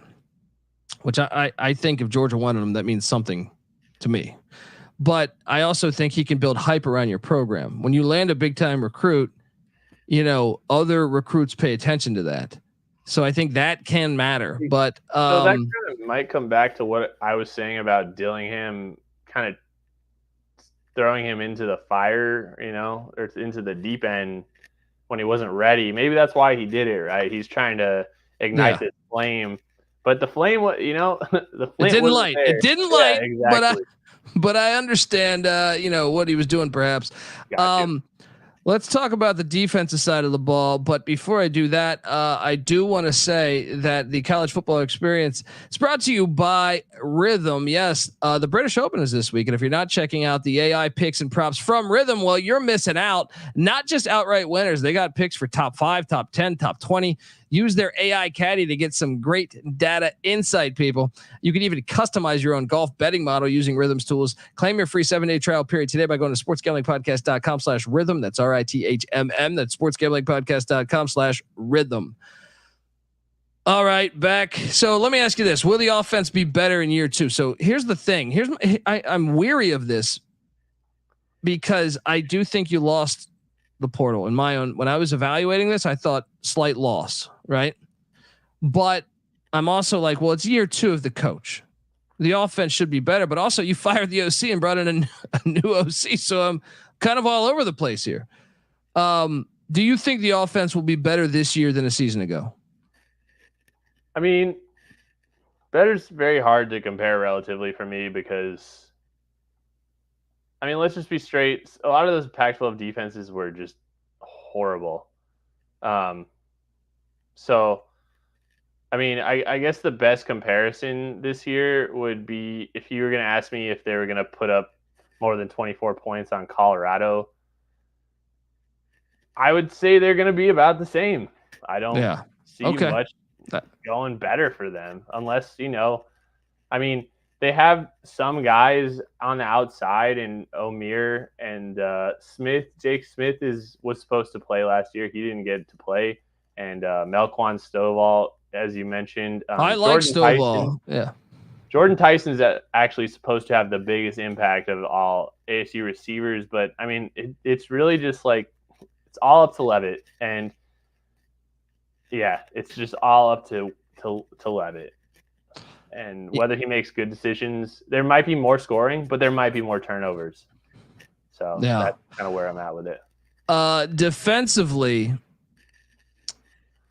[SPEAKER 1] which I think if Georgia wanted him, that means something to me. But I also think he can build hype around your program. When you land a big time recruit, other recruits pay attention to that. So I think that can matter. But
[SPEAKER 6] so that kind of might come back to what I was saying about Dillingham kind of throwing him into the fire, or into the deep end when he wasn't ready. Maybe that's why he did it, right? He's trying to ignite this flame, but the flame, the flame
[SPEAKER 1] didn't light. It didn't light,
[SPEAKER 6] exactly.
[SPEAKER 1] But I understand, what he was doing, perhaps.
[SPEAKER 6] Gotcha.
[SPEAKER 1] Let's talk about the defensive side of the ball. But before I do that, I do want to say that the college football experience is brought to you by Rhythm. Yes, the British Open is this week. And if you're not checking out the AI picks and props from Rhythm, well, you're missing out. Not just outright winners. They got picks for top 5, top 10, top 20. Use their AI caddy to get some great data insight, people. You can even customize your own golf betting model using Rhythm's tools. Claim your free 7-day trial period today by going to sportsgamblingpodcast.com/rhythm. That's RITHMM. That's sportsgamblingpodcast.com/rhythm. All right, back. So let me ask you this. Will the offense be better in year 2? So here's the thing. I'm weary of this because I do think you lost the portal. In my own, when I was evaluating this, I thought slight loss, right? But I'm also like, well, it's year 2 of the coach. The offense should be better, but also you fired the OC and brought in a new OC. So I'm kind of all over the place here. Do you think the offense will be better this year than a season ago?
[SPEAKER 6] I mean, better's very hard to compare relatively for me because, I mean, let's just be straight. A lot of those Pac-12 defenses were just horrible. So I mean, I guess the best comparison this year would be if you were going to ask me if they were going to put up more than 24 points on Colorado, I would say they're going to be about the same. I don't see much going better for them unless, I mean, they have some guys on the outside and Omeire and Smith. Jake Smith was supposed to play last year. He didn't get to play. And Melquan Stovall, as you mentioned.
[SPEAKER 1] I like Stovall.
[SPEAKER 6] Jordyn Tyson's actually supposed to have the biggest impact of all ASU receivers. But, I mean, it's really just like it's all up to Leavitt. And, yeah, it's just all up to Leavitt. And whether he makes good decisions, there might be more scoring, but there might be more turnovers. So that's kind of where I'm at with it.
[SPEAKER 1] Defensively,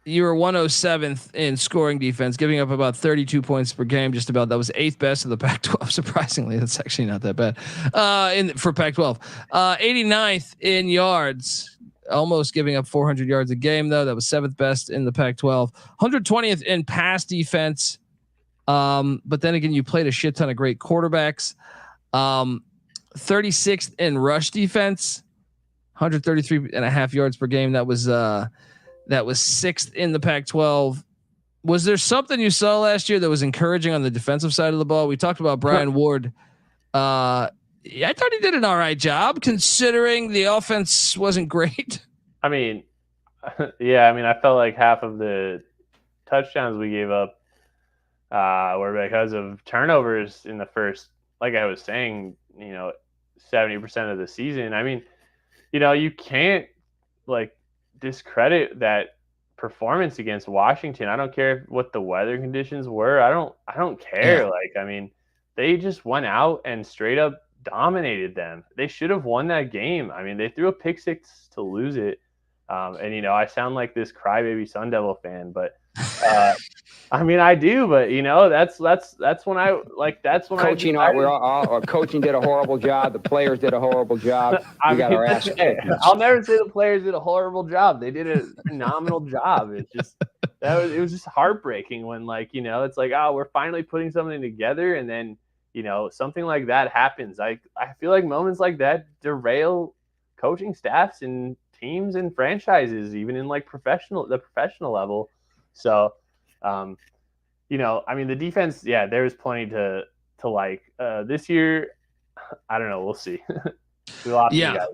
[SPEAKER 1] you were 107th in scoring defense, giving up about 32 points per game. Just about that was 8th best in the Pac-12. Surprisingly, that's actually not that bad for Pac-12. 89th in yards, almost giving up 400 yards a game though. That was 7th best in the Pac-12. 120th in pass defense. But then again, you played a shit ton of great quarterbacks. 36th in rush defense, 133.5 yards per game. That was 6th in the Pac-12. Was there something you saw last year that was encouraging on the defensive side of the ball? We talked about Brian Ward. I thought he did an all right job considering the offense wasn't great.
[SPEAKER 6] I mean, I felt like half of the touchdowns we gave up were because of turnovers in the first, like I was saying, 70% of the season. I mean, you can't discredit that performance against Washington. I don't care what the weather conditions were. I don't care. Yeah. They just went out and straight up dominated them. They should have won that game. I mean, they threw a pick six to lose it. And I sound like this crybaby Sun Devil fan, but I do, but that's when
[SPEAKER 8] coaching. Coaching did a horrible job. The players did a horrible job. We got our ass kicked.
[SPEAKER 6] I'll never say the players did a horrible job. They did a phenomenal job. It's just it was just heartbreaking when it's like, oh, we're finally putting something together, and then something like that happens. I feel like moments like that derail coaching staffs and teams and franchises, even in the professional level. So, the defense, there was plenty to like. This year, I don't know. We'll see. We lost you guys.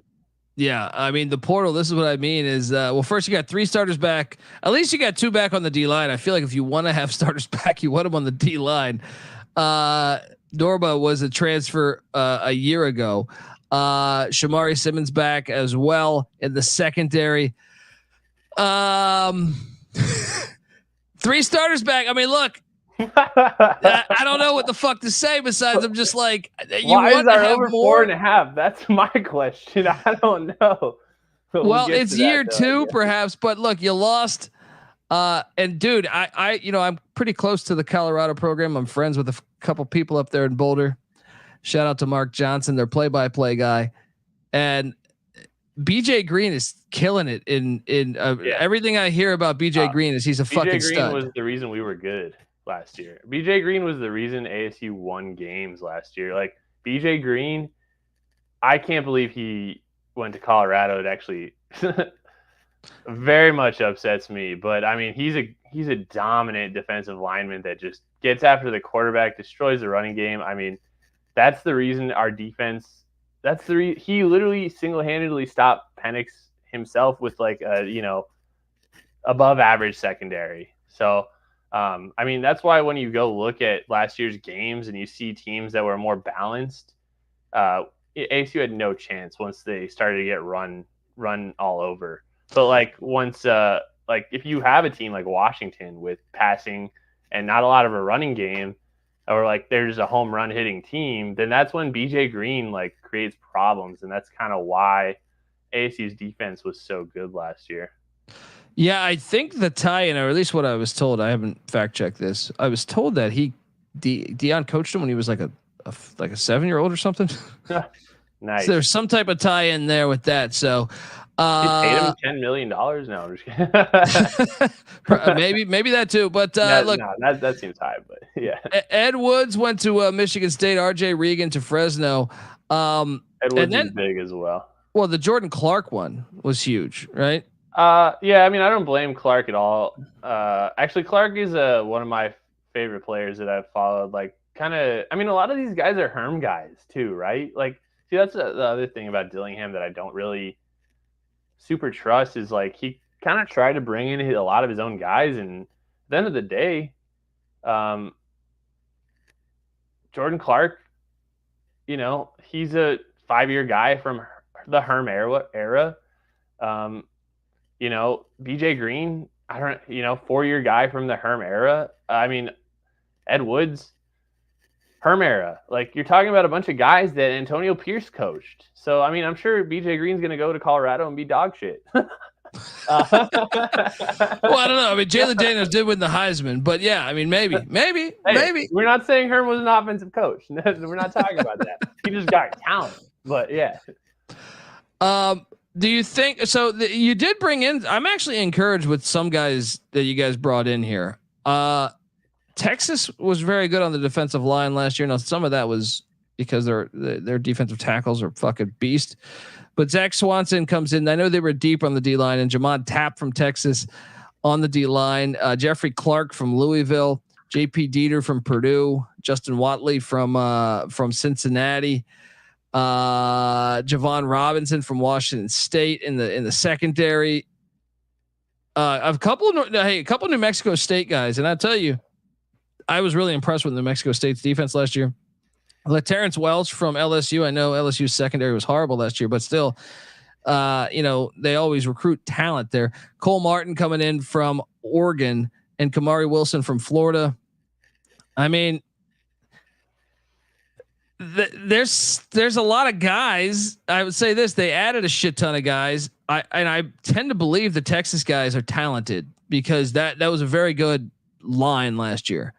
[SPEAKER 1] Yeah. I mean, the portal, this is what I mean is, first you got 3 starters back. At least you got 2 back on the D line. I feel like if you want to have starters back, you want them on the D line. Dorba was a transfer a year ago. Shamari Simmons back as well in the secondary. 3 starters back. I mean, look, I don't know what the fuck to say besides I'm just like,
[SPEAKER 6] why is our over 4.5? That's my question. I don't know.
[SPEAKER 1] Well, it's year 2 perhaps, but look, you lost. And dude, I'm pretty close to the Colorado program. I'm friends with a couple people up there in Boulder. Shout out to Mark Johnson, their play-by-play guy. And BJ Green is killing it in everything I hear about BJ Green is he's a fucking stud.
[SPEAKER 6] BJ Green was the reason we were good last year. BJ Green was the reason ASU won games last year. Like BJ Green, I can't believe he went to Colorado. It actually very much upsets me. But I mean, he's a dominant defensive lineman that just gets after the quarterback, destroys the running game. I mean, that's the reason our defense. He literally single-handedly stopped Penix himself with above average secondary. So, that's why when you go look at last year's games and you see teams that were more balanced, ASU had no chance once they started to get run all over. But once if you have a team like Washington with passing and not a lot of a running game, or there's a home run hitting team, then that's when BJ Green creates problems. And that's kind of why ASU's defense was so good last year.
[SPEAKER 1] Yeah, I think the tie-in, or at least what I was told, I haven't fact checked this. I was told that Deion coached him when he was like a 7-year-old or something.
[SPEAKER 6] Nice.
[SPEAKER 1] So there's some type of tie-in there with that. So
[SPEAKER 6] Paid him $10 million. No, I'm just
[SPEAKER 1] kidding. maybe that too. But look,
[SPEAKER 6] no, that seems high. But yeah,
[SPEAKER 1] Ed Woods went to Michigan State. RJ Regan to Fresno.
[SPEAKER 6] Ed Woods is big as well.
[SPEAKER 1] Well, the Jordan Clark one was huge, right?
[SPEAKER 6] Yeah. I mean, I don't blame Clark at all. Actually, Clark is one of my favorite players that I've followed. Like, kind of. I mean, a lot of these guys are Herm guys too, right? Like, see, that's the other thing about Dillingham that I don't really super trust is like he kind of tried to bring in a lot of his own guys, and at the end of the day, Jordan Clark, he's a 5-year guy from the Herm era. BJ Green, 4-year guy from the Herm era. I mean, Ed Woods, Herm era. Like, you're talking about a bunch of guys that Antonio Pierce coached. So, I mean, I'm sure BJ Green's going to go to Colorado and be dog shit.
[SPEAKER 1] Well, I don't know. I mean, Jalen Daniels did win the Heisman, but yeah, I mean, maybe.
[SPEAKER 6] Hey, we're not saying Herm was an offensive coach. We're not talking about that. He just got talent. But yeah.
[SPEAKER 1] Do you think so? You did bring in. I'm actually encouraged with some guys that you guys brought in here. Texas was very good on the defensive line last year. Now, some of that was because their defensive tackles are fucking beast. But Zach Swanson comes in. I know they were deep on the D line, and Jamon Tapp from Texas on the D line. Jeffrey Clark from Louisville, JP Dieter from Purdue, Justin Watley from Cincinnati, Javon Robinson from Washington State in the secondary. A couple of New Mexico State guys, and I tell you, I was really impressed with New Mexico State's defense last year. Terrence Welch from LSU. I know LSU's secondary was horrible last year, but still, they always recruit talent there. Cole Martin coming in from Oregon and Kamari Wilson from Florida. I mean, there's a lot of guys. I would say this: they added a shit ton of guys. I tend to believe the Texas guys are talented because that was a very good line last year.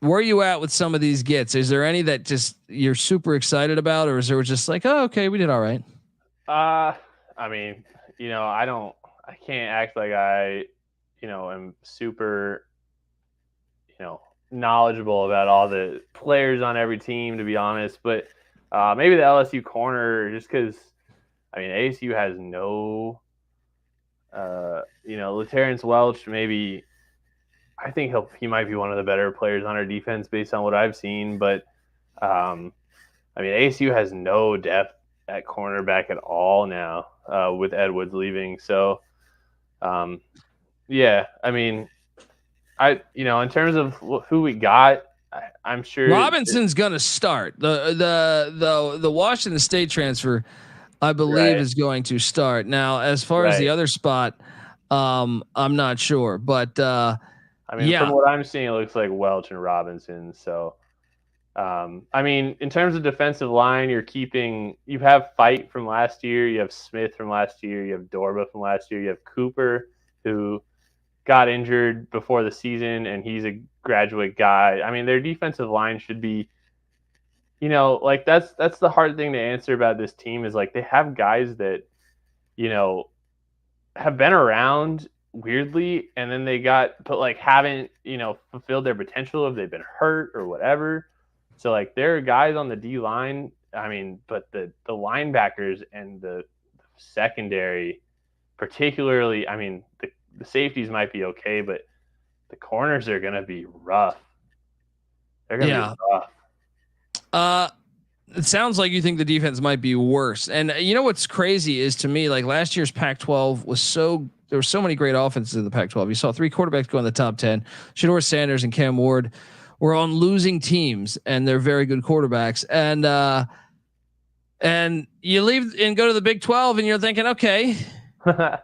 [SPEAKER 1] Where are you at with some of these gets? Is there any that just you're super excited about, or is there just like, oh, okay, we did all right?
[SPEAKER 6] I mean, I can't act like I, am super, knowledgeable about all the players on every team, to be honest. But maybe the LSU corner, just because, I mean, ASU has no, Terrence Welch, maybe. I think he might be one of the better players on our defense based on what I've seen. But, I mean, ASU has no depth at cornerback at all now with Ed Woods leaving. So, yeah, I mean, in terms of who we got, I'm sure
[SPEAKER 1] Robinson's going to start. The Washington State transfer, I believe, is going to start. Now, as far as the other spot, I'm not sure, but
[SPEAKER 6] I mean, from what I'm seeing, it looks like Welch and Robinson. So, I mean, in terms of defensive line, you have Fight from last year, you have Smith from last year, you have Dorba from last year, you have Cooper, who got injured before the season, and he's a graduate guy. I mean, their defensive line should be, like that's the hard thing to answer about this team is like they have guys that, have been around weirdly, and then haven't fulfilled their potential if they've been hurt or whatever. So like there are guys on the D line, I mean, but the linebackers and the secondary, particularly, I mean, the safeties might be okay, but the corners are gonna be rough. They're gonna be rough.
[SPEAKER 1] It sounds like you think the defense might be worse. And what's crazy is, to me, like last year's Pac-12 there were so many great offenses in the Pac-12. You saw 3 quarterbacks go in the top 10. Shedeur Sanders and Cam Ward were on losing teams, and they're very good quarterbacks. And you leave and go to the Big 12, and you're thinking, okay,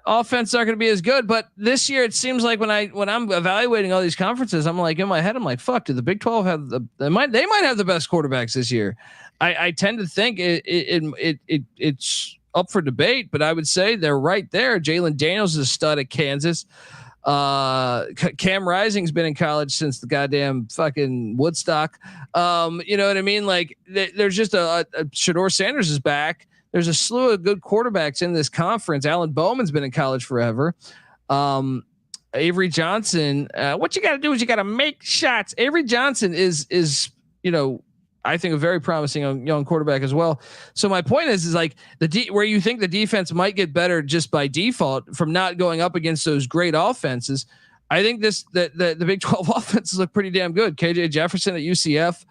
[SPEAKER 1] offense not going to be as good. But this year, it seems like when I'm evaluating all these conferences, I'm like, in my head, I'm like, fuck, do the Big 12 have they might have the best quarterbacks this year? I tend to think it's up for debate, but I would say they're right there. Jalen Daniels is a stud at Kansas. Cam Rising's been in college since the goddamn fucking Woodstock. You know what I mean? Like there's just a Shedeur Sanders is back. there's a slew of good quarterbacks in this conference. Alan Bowman's been in college forever. Avery Johnson, what you got to do is you got to make shots. Avery Johnson is, I think a very promising young quarterback as well. So my point is like where you think the defense might get better just by default from not going up against those great offenses. I think the Big 12 offenses look pretty damn good. KJ Jefferson at UCF.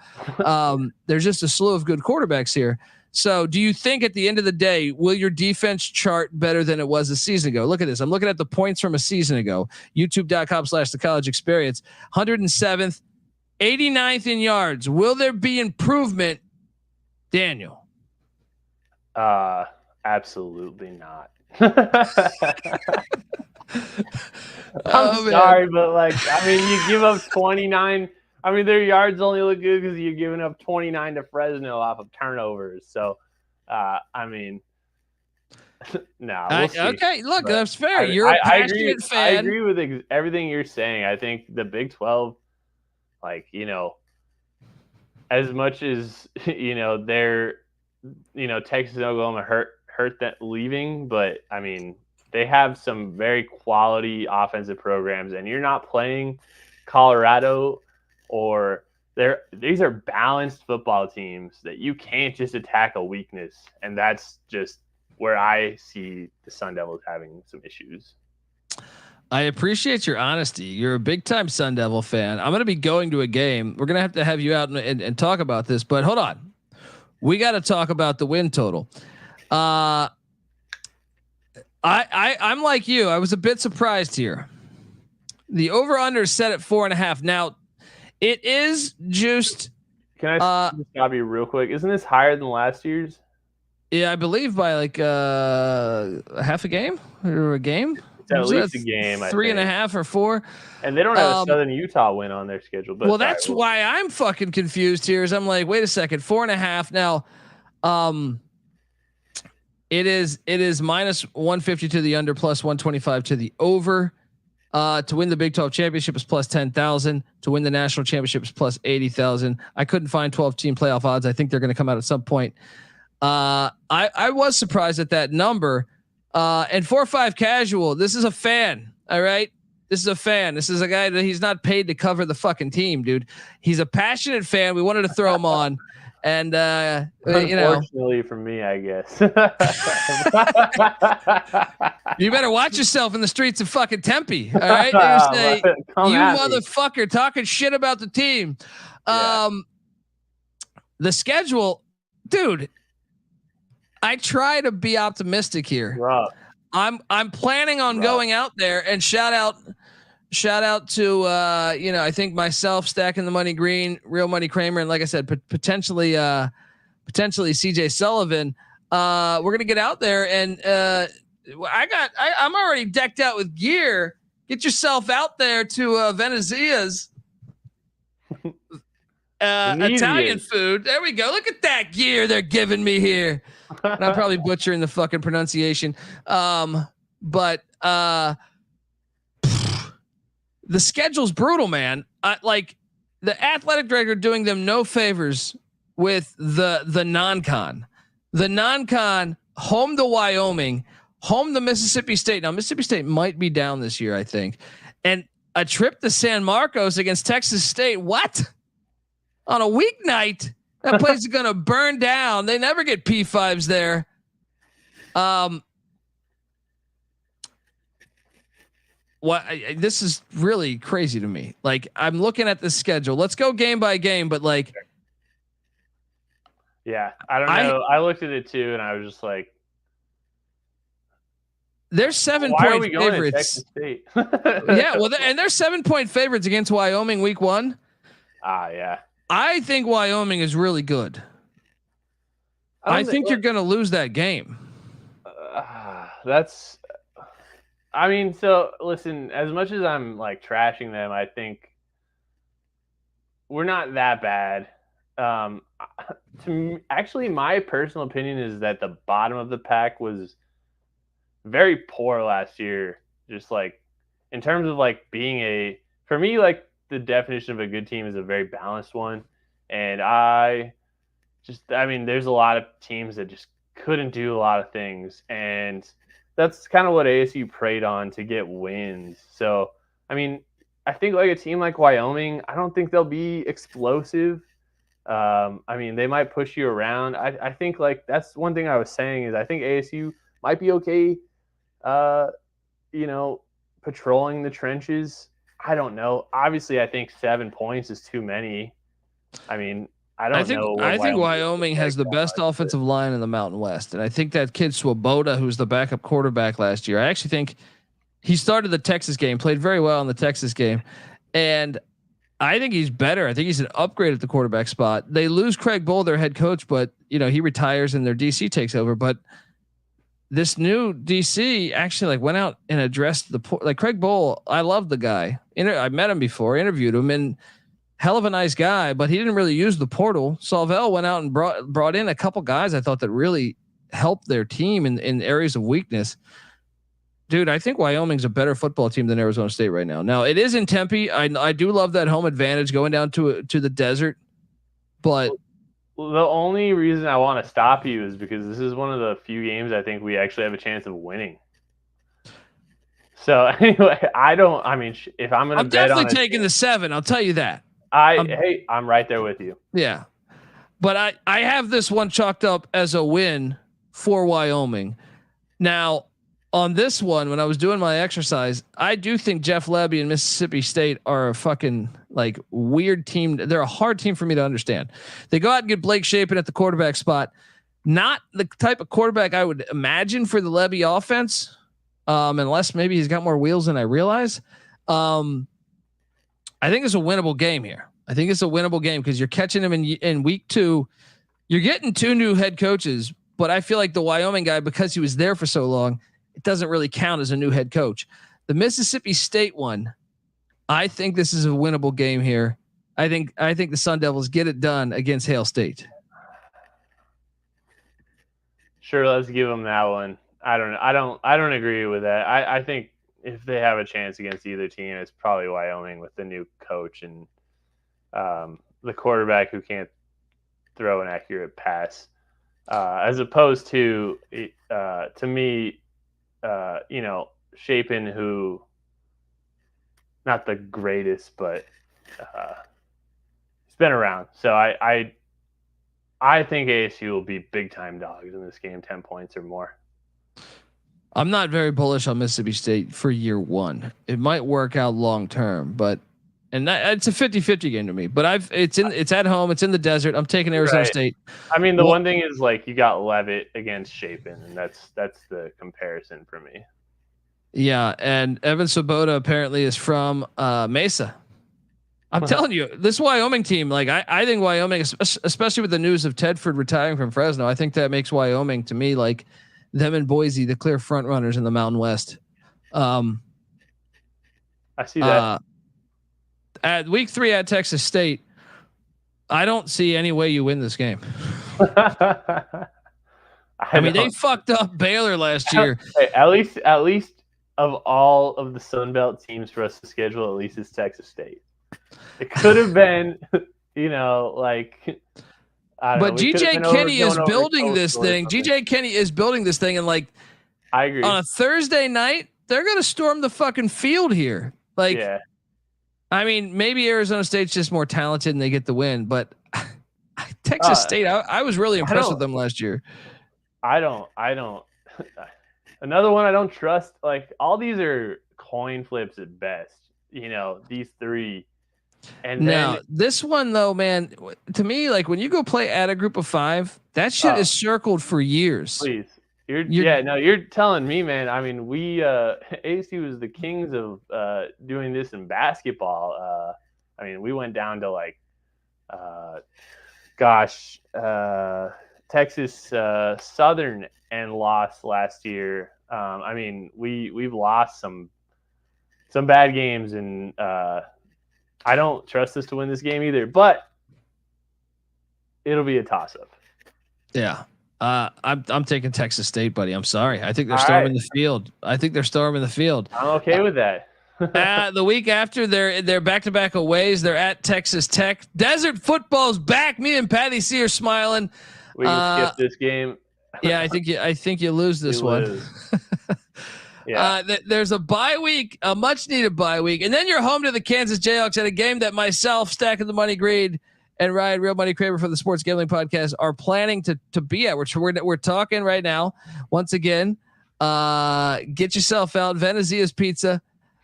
[SPEAKER 1] There's just a slew of good quarterbacks here. So do you think at the end of the day, will your defense chart better than it was a season ago? Look at this. I'm looking at the points from a season ago. YouTube.com/the college experience. 107th, 89th in yards. Will there be improvement, Daniel?
[SPEAKER 6] Absolutely not. I'm sorry, but you give up 29. Their yards only look good because you're giving up 29 to Fresno off of turnovers. So, no, we'll see.
[SPEAKER 1] Okay, look, that's fair. You're a passionate fan.
[SPEAKER 6] I agree with everything you're saying. I think the Big 12, as much as they're Texas and Oklahoma hurt that leaving, but they have some very quality offensive programs, and you're not playing Colorado or these are balanced football teams that you can't just attack a weakness, and that's just where I see the Sun Devils having some issues.
[SPEAKER 1] I appreciate your honesty. You're a big time Sun Devil fan. I'm going to be going to a game. We're going to have you out and talk about this, but hold on. We got to talk about the win total. I'm like you. I was a bit surprised here. The over under is set at 4.5. Now it is juiced.
[SPEAKER 6] Can I stop you real quick? Isn't this higher than last year's?
[SPEAKER 1] Yeah, I believe by like half a game or a game.
[SPEAKER 6] It's at least a game.
[SPEAKER 1] 3.5 or 4.
[SPEAKER 6] And they don't have a Southern Utah win on their schedule. But
[SPEAKER 1] that's why I'm fucking confused here. Is I'm like, wait a second, 4.5 now. It is minus 150 to the under, plus 125 to the over. To win the Big 12 championship is plus 10,000. To win the national championship is plus 80,000. I couldn't find 12 team playoff odds. I think they're going to come out at some point. I was surprised at that number. And 4-5 casual. This is a fan. All right. This is a fan. This is a guy that he's not paid to cover the fucking team, dude. He's a passionate fan. We wanted to throw him on. And
[SPEAKER 6] unfortunately for me, I guess.
[SPEAKER 1] You better watch yourself in the streets of fucking Tempe. All right. Say, you motherfucker talking shit about the team. The schedule, dude. I try to be optimistic here.
[SPEAKER 6] Rough.
[SPEAKER 1] I'm planning on going out there and shout out to I think myself, Stacking the Money Green, Real Money Kramer, and like I said, potentially CJ Sullivan. We're gonna get out there and I'm already decked out with gear. Get yourself out there to Venezia's Italian food. There we go. Look at that gear they're giving me here. And I'm probably butchering the fucking pronunciation. But the schedule's brutal, man. Like the athletic director doing them no favors with the non-con. The non-con, home to Wyoming, home to Mississippi State. Now, Mississippi State might be down this year, I think. And a trip to San Marcos against Texas State. What? On a weeknight? That place is going to burn down. They never get P5s there. This is really crazy to me. Like, I'm looking at the schedule. Let's go game by game, but like,
[SPEAKER 6] yeah, I don't know. I looked at it too, and I was just like,
[SPEAKER 1] they're 7-point favorites. Yeah, well, and they're 7-point favorites against Wyoming week 1.
[SPEAKER 6] Yeah.
[SPEAKER 1] I think Wyoming is really good. I think you're going to lose that game.
[SPEAKER 6] So listen, as much as I'm like trashing them, I think we're not that bad. Actually, my personal opinion is that the bottom of the pack was very poor last year. Just like in terms of like being for me, like the definition of a good team is a very balanced one. And there's a lot of teams that just couldn't do a lot of things, and that's kind of what ASU preyed on to get wins. So, I mean, I think like a team like Wyoming, I don't think they'll be explosive. I mean, they might push you around. I think like that's one thing I was saying is I think ASU might be okay, patrolling the trenches. I don't know. Obviously, I think 7 points is too many. I mean, I think
[SPEAKER 1] Wyoming has the best offensive line in the Mountain West, and I think that kid Swoboda, who's the backup quarterback last year, I actually think he started the Texas game, played very well in the Texas game, and I think he's better. I think he's an upgrade at the quarterback spot. They lose Craig Bohl, their head coach, but he retires and their DC takes over. But this new DC actually went out and addressed Craig Bohl. I love the guy. I met him before, interviewed him, and hell of a nice guy, but he didn't really use the portal. Stovall went out and brought in a couple guys I thought that really helped their team in areas of weakness. Dude, I think Wyoming's a better football team than Arizona State right now. Now it is in Tempe. I do love that home advantage going down to the desert, but
[SPEAKER 6] the only reason I want to stop you is because this is one of the few games I think we actually have a chance of winning. So anyway, if I'm going to bet
[SPEAKER 1] definitely taking the 7. I'll tell you that.
[SPEAKER 6] I'm right there with you.
[SPEAKER 1] Yeah. But I have this one chalked up as a win for Wyoming. Now, on this one, when I was doing my exercise, I do think Jeff Lebby and Mississippi State are a fucking weird team. They're a hard team for me to understand. They go out and get Blake Shapen at the quarterback spot. Not the type of quarterback I would imagine for the Lebby offense. Unless maybe he's got more wheels than I realize. I think it's a winnable game here. I think it's a winnable game because you're catching him in week 2. You're getting 2 new head coaches, but I feel like the Wyoming guy, because he was there for so long, it doesn't really count as a new head coach. The Mississippi State one, I think this is a winnable game here. I think the Sun Devils get it done against Hail State.
[SPEAKER 6] Sure, let's give them that one. I don't agree with that. I think if they have a chance against either team, it's probably Wyoming with the new coach and the quarterback who can't throw an accurate pass, as opposed to me, Shapen, who not the greatest, but he's been around. So I think ASU will be big time dogs in this game, 10 points or more.
[SPEAKER 1] I'm not very bullish on Mississippi State for year 1. It might work out long term, it's a 50-50 game to me. But it's at home. It's in the desert. I'm taking Arizona State.
[SPEAKER 6] I mean, the one thing is you got Leavitt against Shapen, and that's the comparison for me.
[SPEAKER 1] Yeah, and Evan Swoboda apparently is from Mesa. I'm telling you, this Wyoming team, I think Wyoming, especially with the news of Tedford retiring from Fresno, I think that makes Wyoming to me them and Boise, the clear front runners in the Mountain West.
[SPEAKER 6] I see that.
[SPEAKER 1] At week 3 at Texas State, I don't see any way you win this game. I mean, they fucked up Baylor last year.
[SPEAKER 6] Hey, at least of all of the Sun Belt teams for us to schedule, at least it's Texas State. It could have been,
[SPEAKER 1] but GJ Kenny is building this thing. GJ Kenny is building this thing, and
[SPEAKER 6] I agree.
[SPEAKER 1] On a Thursday night, they're gonna storm the fucking field here.
[SPEAKER 6] Yeah.
[SPEAKER 1] I mean, maybe Arizona State's just more talented and they get the win, but Texas State, I was really impressed with them last year.
[SPEAKER 6] I don't. Another one I don't trust. All these are coin flips at best. These 3. And
[SPEAKER 1] now this one though, man, to me, when you go play at a group of 5, that shit is circled for years.
[SPEAKER 6] Please. You're telling me, man. I mean, we ASU is the kings of doing this in basketball. I mean, we went down to Texas Southern and lost last year. I mean, we've lost some bad games, and I don't trust us to win this game either. But it'll be a toss-up.
[SPEAKER 1] Yeah. I'm taking Texas State, buddy. I'm sorry. I think they're storming the field. I'm
[SPEAKER 6] okay with that.
[SPEAKER 1] The week after, they're back-to-back aways. They're at Texas Tech. Desert football's back. Me and Patty C are smiling.
[SPEAKER 6] We can skip this game.
[SPEAKER 1] Yeah, I think you lose this one.
[SPEAKER 6] Yeah.
[SPEAKER 1] There's a bye week, a much needed bye week, and then you're home to the Kansas Jayhawks at a game that myself, Stacking the Money Greed, and Ryan, Real Money Craver for the Sports Gambling Podcast, are planning to be at. We're talking right now. Once again, get yourself out. Venezia's Pizza,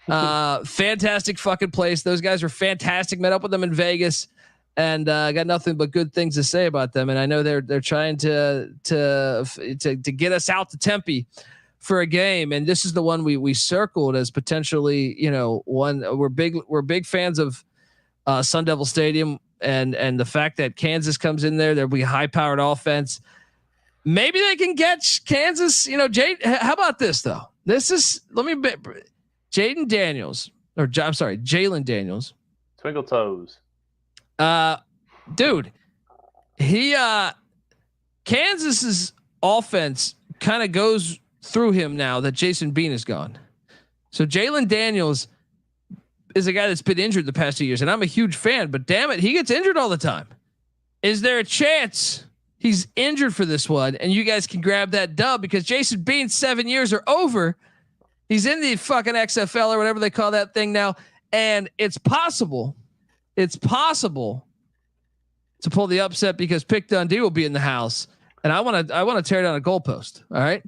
[SPEAKER 1] fantastic fucking place. Those guys are fantastic. Met up with them in Vegas, and got nothing but good things to say about them. And I know they're trying to get us out to Tempe for a game, and this is the one we circled as potentially, one. We're big fans of Sun Devil Stadium, and the fact that Kansas comes in there, there'll be high powered offense. Maybe they can get Kansas. How about this though? Jalen Daniels.
[SPEAKER 6] Twinkle toes.
[SPEAKER 1] Dude, Kansas's offense kind of goes through him now that Jason Bean is gone. So Jalen Daniels is a guy that's been injured the past 2 years, and I'm a huge fan, but damn it, he gets injured all the time. Is there a chance he's injured for this one and you guys can grab that dub? Because Jason Bean's 7 years are over. He's in the fucking XFL or whatever they call that thing now. And it's possible to pull the upset because Pick Dundee will be in the house. And I want to tear down a goalpost. All right.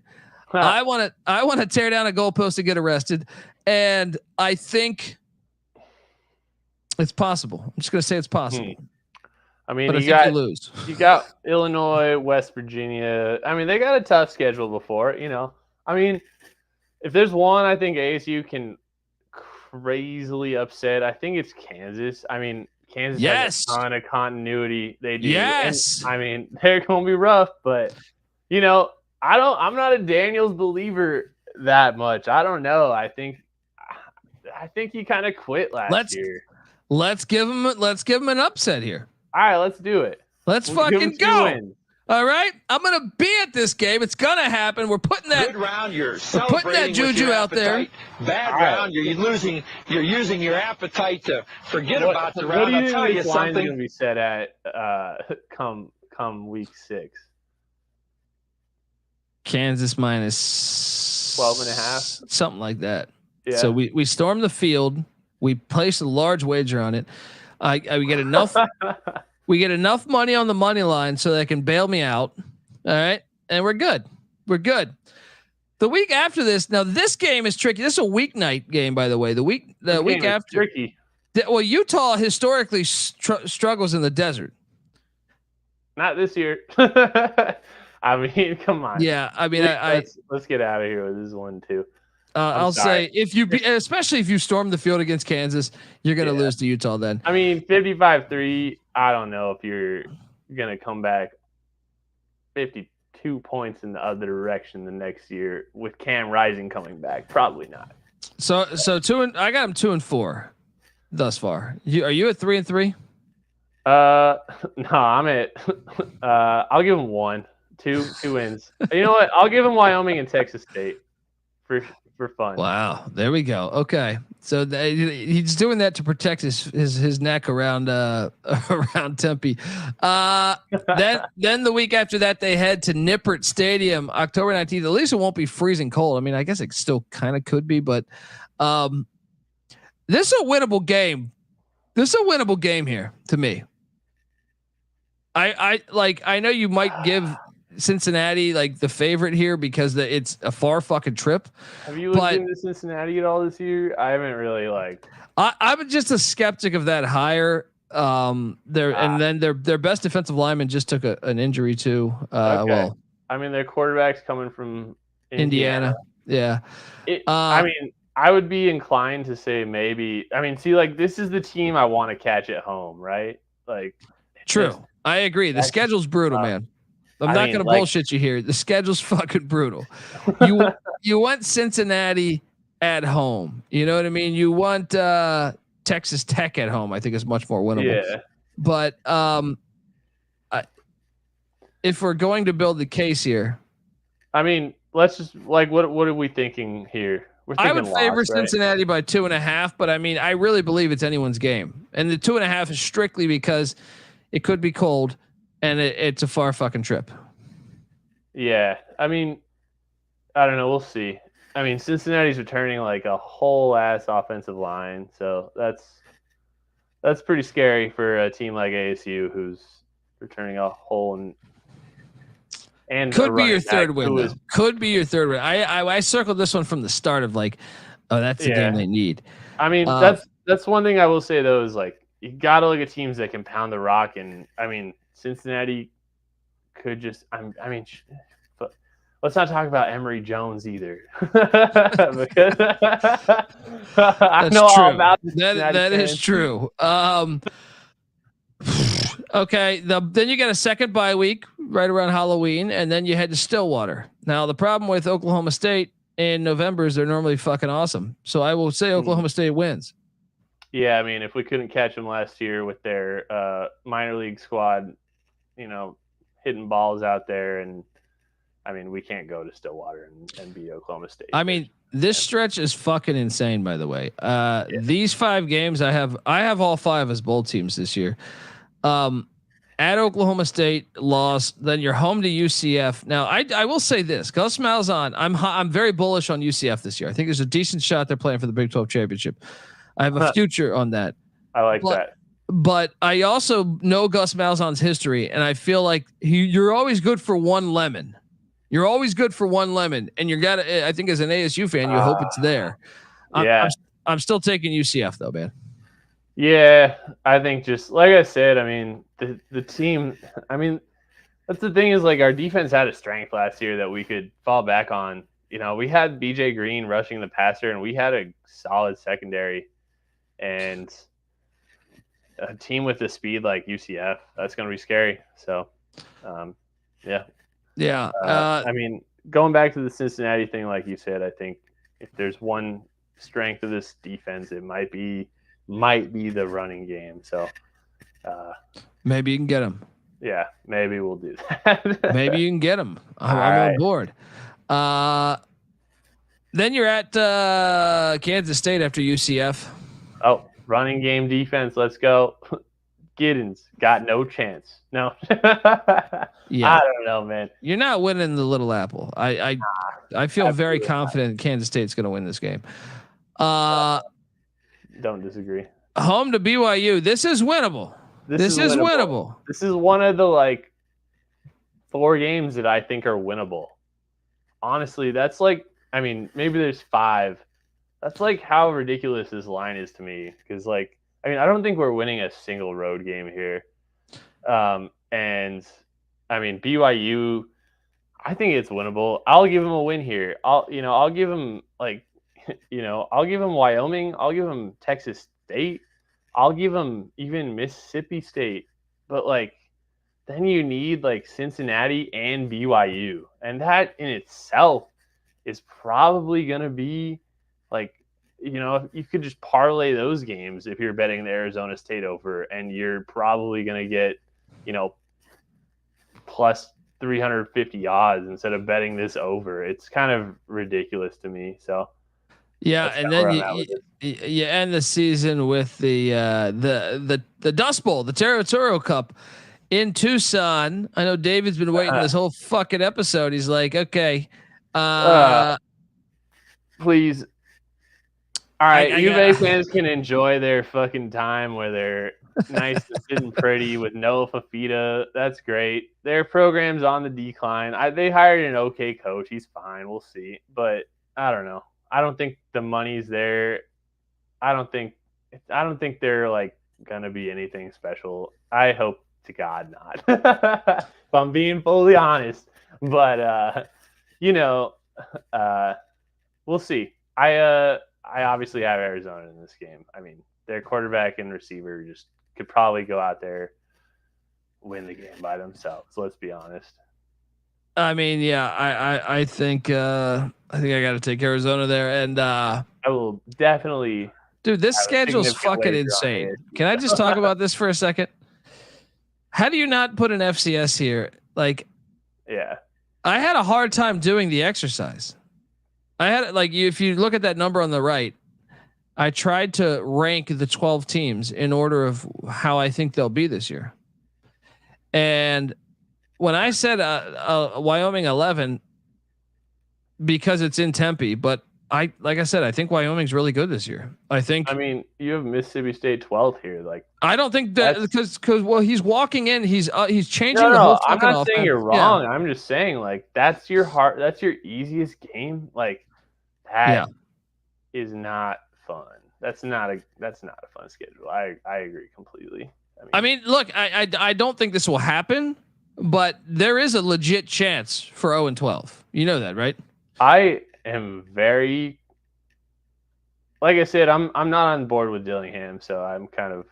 [SPEAKER 1] I want to tear down a goalpost to get arrested. And I think it's possible. I'm just going to say it's possible.
[SPEAKER 6] I mean,
[SPEAKER 1] but
[SPEAKER 6] you got Illinois, West Virginia. I mean, they got a tough schedule before, I mean, if there's one, I think ASU can crazily upset. I think it's Kansas. I mean, Kansas has a ton of continuity. They do.
[SPEAKER 1] Yes.
[SPEAKER 6] And, I mean, they're going to be rough, but I'm not a Daniels believer that much. I don't know. I think he kind of quit last year.
[SPEAKER 1] Let's give him an upset here.
[SPEAKER 6] All right, let's do it.
[SPEAKER 1] Let's fucking go. All right, I'm gonna be at this game. It's gonna happen. We're putting that.
[SPEAKER 9] Good round. You're
[SPEAKER 1] putting that juju out there.
[SPEAKER 9] Bad round. You're losing. You're using your appetite to forget about the round.
[SPEAKER 6] I'll tell you something. Going to be set at come week 6.
[SPEAKER 1] Kansas minus
[SPEAKER 6] 12.5,
[SPEAKER 1] something like that.
[SPEAKER 6] Yeah.
[SPEAKER 1] So we storm the field. We place a large wager on it. We get enough. We get enough money on the money line so they can bail me out. All right, and we're good. We're good. The week after this, now this game is tricky. This is a weeknight game, by the way. The week after,
[SPEAKER 6] tricky.
[SPEAKER 1] Well, Utah historically struggles in the desert.
[SPEAKER 6] Not this year. I mean, come on.
[SPEAKER 1] Yeah, I mean,
[SPEAKER 6] let's get out of here with this one too.
[SPEAKER 1] I'll say especially if you storm the field against Kansas, you're going to lose to Utah then.
[SPEAKER 6] I mean, 55-3, I don't know if you're going to come back 52 points in the other direction the next year with Cam Rising coming back. Probably not.
[SPEAKER 1] So I got him 2-4 thus far. Are you at 3-3?
[SPEAKER 6] No, I'm at I'll give him 1. 2 wins. You know what? I'll give him Wyoming and Texas State for fun.
[SPEAKER 1] Wow, there we go. Okay, so he's doing that to protect his neck around around Tempe. Then the week after that they head to Nippert Stadium, October 19th. At least it won't be freezing cold. I mean, I guess it still kind of could be, but this is a winnable game. This is a winnable game here to me. I know you might give Cincinnati like the favorite here because it's a far fucking trip.
[SPEAKER 6] Have you looked into Cincinnati at all this year? I haven't really
[SPEAKER 1] I'm just a skeptic of that hire. And then their best defensive lineman just took an injury too.
[SPEAKER 6] Okay.
[SPEAKER 1] Well,
[SPEAKER 6] I mean their quarterback's coming from
[SPEAKER 1] Indiana. Yeah.
[SPEAKER 6] I mean, I would be inclined to say maybe. I mean, see, like this is the team I want to catch at home, right? Like,
[SPEAKER 1] true. I agree. The schedule's brutal, man. I'm not going to bullshit you here. The schedule's fucking brutal. You want Cincinnati at home. You know what I mean? You want Texas Tech at home. I think it's much more winnable.
[SPEAKER 6] Yeah.
[SPEAKER 1] But if we're going to build the case here,
[SPEAKER 6] I mean, let's just what are we thinking here?
[SPEAKER 1] I would favor Cincinnati by 2.5, but I mean, I really believe it's anyone's game. And the 2.5 is strictly because it could be cold and it's a far fucking trip.
[SPEAKER 6] Yeah, I mean, I don't know. We'll see. I mean, Cincinnati's returning like a whole ass offensive line, so that's pretty scary for a team like ASU who's returning a whole and
[SPEAKER 1] could be your third win. Though. Could be your third win. I circled this one from the start of like, oh, that's the game they need.
[SPEAKER 6] I mean, that's one thing I will say though is like you got to look at teams that can pound the rock, and I mean Cincinnati could just. I mean, but let's not talk about Emory Jones either. Because I know
[SPEAKER 1] true.
[SPEAKER 6] all about
[SPEAKER 1] that is true. Okay, then you get a second bye week right around Halloween, and then you head to Stillwater. Now the problem with Oklahoma State in November is they're normally fucking awesome. So I will say Oklahoma State wins.
[SPEAKER 6] Yeah, I mean, if we couldn't catch them last year with their minor league squad, hitting balls out there, and I mean, we can't go to Stillwater and beat Oklahoma State.
[SPEAKER 1] I mean, this stretch is fucking insane. By the way, these 5 games I have all 5 as bowl teams this year. At Oklahoma State, loss. Then you're home to UCF. Now, I will say this: Gus Malzahn, I'm very bullish on UCF this year. I think there's a decent shot they're playing for the Big 12 championship. I have a future on that.
[SPEAKER 6] I like that.
[SPEAKER 1] But I also know Gus Malzahn's history, and I feel like you're always good for one lemon. You're always good for one lemon, and you got to. I think as an ASU fan, you hope it's there. I'm still taking UCF though, man.
[SPEAKER 6] Yeah, I think just like I said, I mean the team. I mean that's the thing is like our defense had a strength last year that we could fall back on. We had BJ Green rushing the passer, and we had a solid secondary, and a team with the speed like UCF, that's going to be scary. So, yeah. I mean, going back to the Cincinnati thing, like you said, I think if there's one strength of this defense, it might be the running game. So,
[SPEAKER 1] maybe you can get them.
[SPEAKER 6] Yeah, maybe we'll do that.
[SPEAKER 1] Maybe you can get them. I'm on board. Then you're at Kansas State after UCF.
[SPEAKER 6] Oh, running game defense. Let's go. Giddens got no chance. No.
[SPEAKER 1] Yeah.
[SPEAKER 6] I don't know, man.
[SPEAKER 1] You're not winning the Little Apple. I feel very confident Kansas State's going to win this game.
[SPEAKER 6] Don't disagree.
[SPEAKER 1] Home to BYU. This is winnable. This is winnable.
[SPEAKER 6] This is one of the 4 games that I think are winnable. Honestly, that's maybe there's 5. That's how ridiculous this line is to me. Because I don't think we're winning a single road game here. And I mean BYU, I think it's winnable. I'll give them a win here. I'll give them I'll give them Wyoming. I'll give them Texas State. I'll give them even Mississippi State. But then you need Cincinnati and BYU, and that in itself is probably going to be you could just parlay those games if you're betting the Arizona State over, and you're probably going to get plus 350 odds instead of betting this over. It's kind of ridiculous to me. So
[SPEAKER 1] yeah, and then you end the season with the Dust Bowl, the Territorial Cup in Tucson. I know David's been waiting this whole fucking episode. He's like, okay,
[SPEAKER 6] please. All right, U of A fans can enjoy their fucking time where they're nice and sitting pretty with Noah Fafita. That's great. Their program's on the decline. They hired an okay coach. He's fine. We'll see. But I don't know. I don't think the money's there. I don't think they're gonna be anything special. I hope to God not. If I'm being fully honest. But we'll see. I obviously have Arizona in this game. I mean, their quarterback and receiver just could probably go out there, win the game by themselves. Let's be honest.
[SPEAKER 1] I mean, yeah, I think I got to take Arizona there, and I
[SPEAKER 6] will definitely.
[SPEAKER 1] Dude, this schedule's fucking insane. Can I just talk about this for a second? How do you not put an FCS here?
[SPEAKER 6] Yeah,
[SPEAKER 1] I had a hard time doing the exercise. I had if you look at that number on the right, I tried to rank the 12 teams in order of how I think they'll be this year. And when I said Wyoming 11 because it's in Tempe, but like I said, I think Wyoming's really good this year. I
[SPEAKER 6] mean, you have Mississippi State 12th here. Like,
[SPEAKER 1] I don't think that because he's walking in, he's changing the whole.
[SPEAKER 6] I'm not saying you're wrong.
[SPEAKER 1] Yeah.
[SPEAKER 6] I'm just saying like that's your easiest game. Like that is not fun. That's not a fun schedule. I agree completely.
[SPEAKER 1] I mean, look, I don't think this will happen, but there is a legit chance for 0-12. You know that, right?
[SPEAKER 6] I am very, like I said, I'm not on board with Dillingham, so I'm kind of.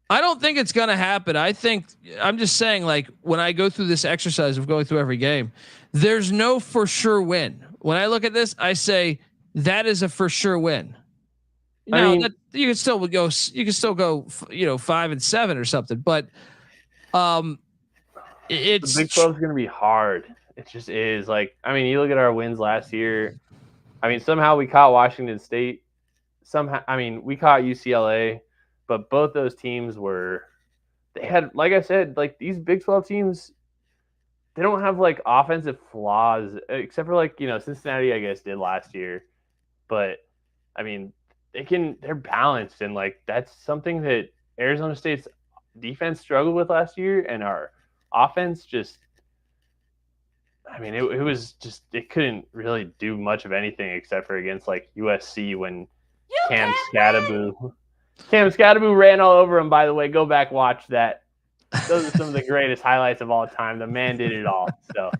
[SPEAKER 1] I don't think it's gonna happen. I'm just saying, like when I go through this exercise of going through every game, there's no for sure win. When I look at this, I say that is a for sure win. You can still go. You can still go. 5-7 or something, but it's
[SPEAKER 6] the Big 12 is gonna be hard. It just is. Like, I mean, you look at our wins last year. I mean, somehow we caught Washington State. We caught UCLA, but both those teams they had, like I said, like these Big 12 teams, they don't have like offensive flaws except for like, Cincinnati, I guess, did last year. But I mean, they're balanced, and like that's something that Arizona State's defense struggled with last year, and our offense just. I mean, it was just it couldn't really do much of anything except for against like USC when Cam Skattebo ran all over him. By the way, go back, watch that. Those are some of the greatest highlights of all time. The man did it all. So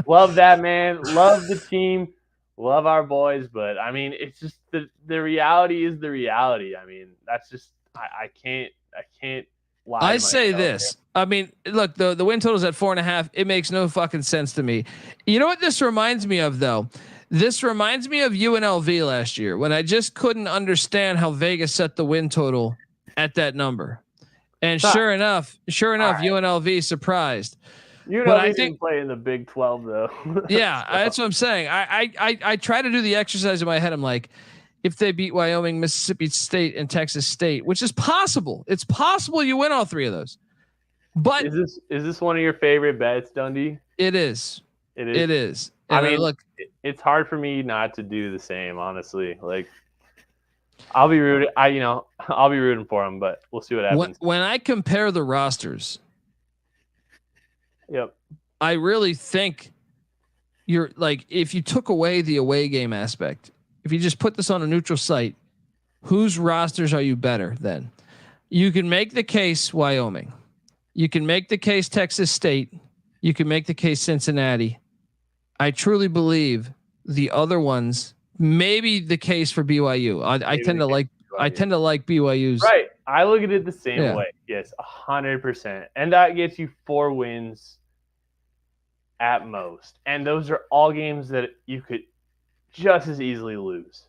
[SPEAKER 6] love that man, love the team, love our boys. But I mean, it's just the reality is the reality. I mean, that's just I can't lie.
[SPEAKER 1] I say this. I mean, look, the win total is at 4.5. It makes no fucking sense to me. You know what this reminds me of, though? This reminds me of UNLV last year when I just couldn't understand how Vegas set the win total at that number. And sure enough, right. UNLV surprised.
[SPEAKER 6] UNLV didn't play in the Big 12 though.
[SPEAKER 1] Yeah, that's what I'm saying. I try to do the exercise in my head. I'm like, if they beat Wyoming, Mississippi State, and Texas State, which is possible, it's possible you win all three of those. But
[SPEAKER 6] is this one of your favorite bets, Dundee?
[SPEAKER 1] It is. It is. And
[SPEAKER 6] I mean,
[SPEAKER 1] look,
[SPEAKER 6] it's hard for me not to do the same, honestly. Like, I'll be rooting. I'll be rooting for them, but we'll see what happens.
[SPEAKER 1] When I compare the rosters,
[SPEAKER 6] yep,
[SPEAKER 1] I really think you're like, if you took away the away game aspect, if you just put this on a neutral site, whose rosters are you better than? You can make the case Wyoming. You can make the case Texas State. You can make the case Cincinnati. I truly believe the other ones, maybe the case for BYU. I tend to like BYU's.
[SPEAKER 6] Right. I look at it the same way. Yes, 100%. And that gets you 4 wins at most. And those are all games that you could just as easily lose.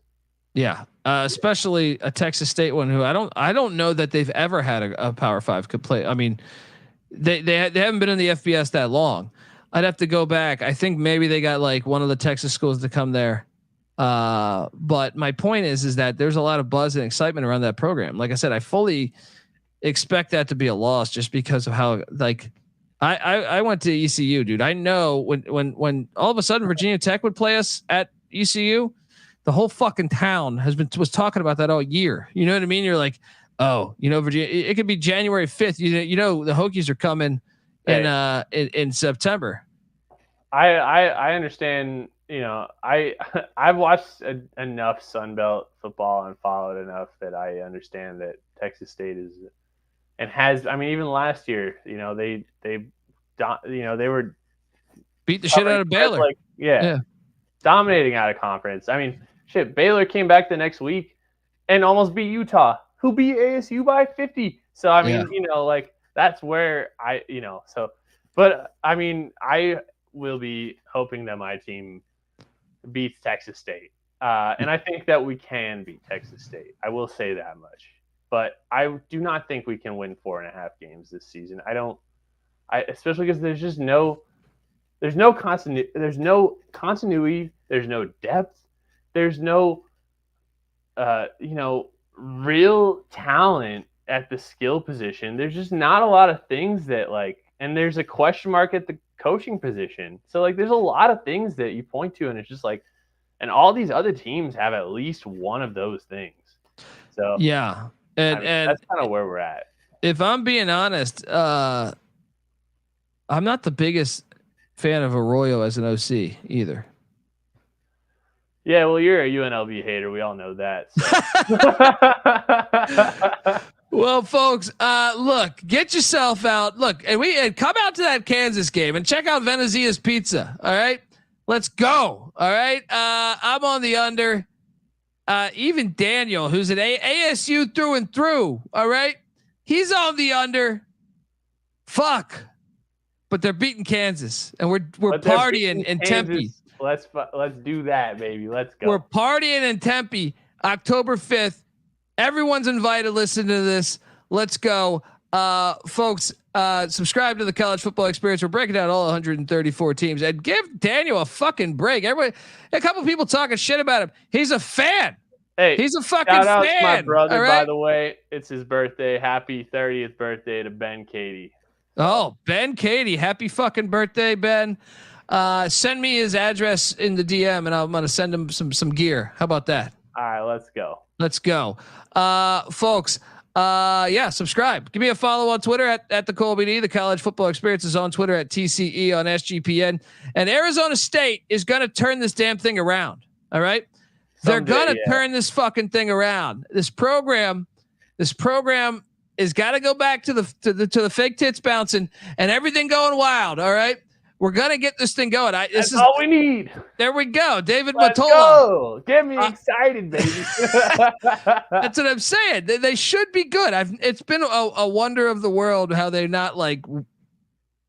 [SPEAKER 1] Yeah, especially a Texas State one who I don't know that they've ever had a Power 5 could play. I mean, they haven't been in the FBS that long. I'd have to go back. I think maybe they got like one of the Texas schools to come there. But my point is that there's a lot of buzz and excitement around that program. Like I said, I fully expect that to be a loss just because of how like I went to ECU, dude. I know when all of a sudden Virginia Tech would play us at ECU, the whole fucking town was talking about that all year. You know what I mean? You're like, oh, Virginia, it could be January 5th. The Hokies are coming in September.
[SPEAKER 6] I understand. I've watched enough Sunbelt football and followed enough that I understand that Texas State is and has. I mean, even last year, they were
[SPEAKER 1] beat the shit out of Baylor.
[SPEAKER 6] Dominating out of conference. I mean, shit, Baylor came back the next week and almost beat Utah, who beat ASU by 50. So I mean, that's where but I mean, I will be hoping that my team beats Texas State. And I think that we can beat Texas State. I will say that much. But I do not think we can win 4.5 games this season. Especially because there's no continuity, there's no depth, there's no real talent at the skill position. There's just not a lot of things that like and there's a question mark at the coaching position. So like, there's a lot of things that you point to, and it's just like, and all these other teams have at least one of those things. So
[SPEAKER 1] yeah, and
[SPEAKER 6] that's kind of where we're at.
[SPEAKER 1] If I'm being honest, I'm not the biggest fan of Arroyo as an OC either.
[SPEAKER 6] Yeah, well, you're a UNLV hater. We all know that. So.
[SPEAKER 1] Well, folks, look, get yourself out. Look, and come out to that Kansas game and check out Venezia's Pizza. All right, let's go. All right, I'm on the under. Even Daniel, who's an ASU through and through. All right, he's on the under. Fuck, but they're beating Kansas, and we're partying in Tempe.
[SPEAKER 6] Let's do that, baby. Let's go.
[SPEAKER 1] We're partying in Tempe, October 5th. Everyone's invited to listen to this. Let's go. Folks, subscribe to the College Football Experience. We're breaking down all 134 teams, and give Daniel a fucking break. Everybody, a couple people talking shit about him. He's a fan.
[SPEAKER 6] Hey,
[SPEAKER 1] he's a fucking
[SPEAKER 6] shout out
[SPEAKER 1] fan.
[SPEAKER 6] to my brother,
[SPEAKER 1] right?
[SPEAKER 6] by the way. It's his birthday. Happy 30th birthday to Ben Katie.
[SPEAKER 1] Oh, Ben Katie. Happy fucking birthday, Ben. Send me his address in the DM, and I'm going to send him some gear. How about that?
[SPEAKER 6] All right, let's go.
[SPEAKER 1] Let's go. Folks, subscribe. Give me a follow on Twitter at the Colby D. The College Football Experience is on Twitter at TCE on SGPN. And Arizona State is going to turn this damn thing around. All right. They're going to turn this fucking thing around. This program is got to go back to the fake tits bouncing and everything going wild. All right. We're gonna get this thing going. This is
[SPEAKER 6] all we need.
[SPEAKER 1] There we go, David
[SPEAKER 6] Let's
[SPEAKER 1] Matola.
[SPEAKER 6] Go. Get me excited, baby.
[SPEAKER 1] That's what I'm saying. They should be good. It's been a wonder of the world how they're not like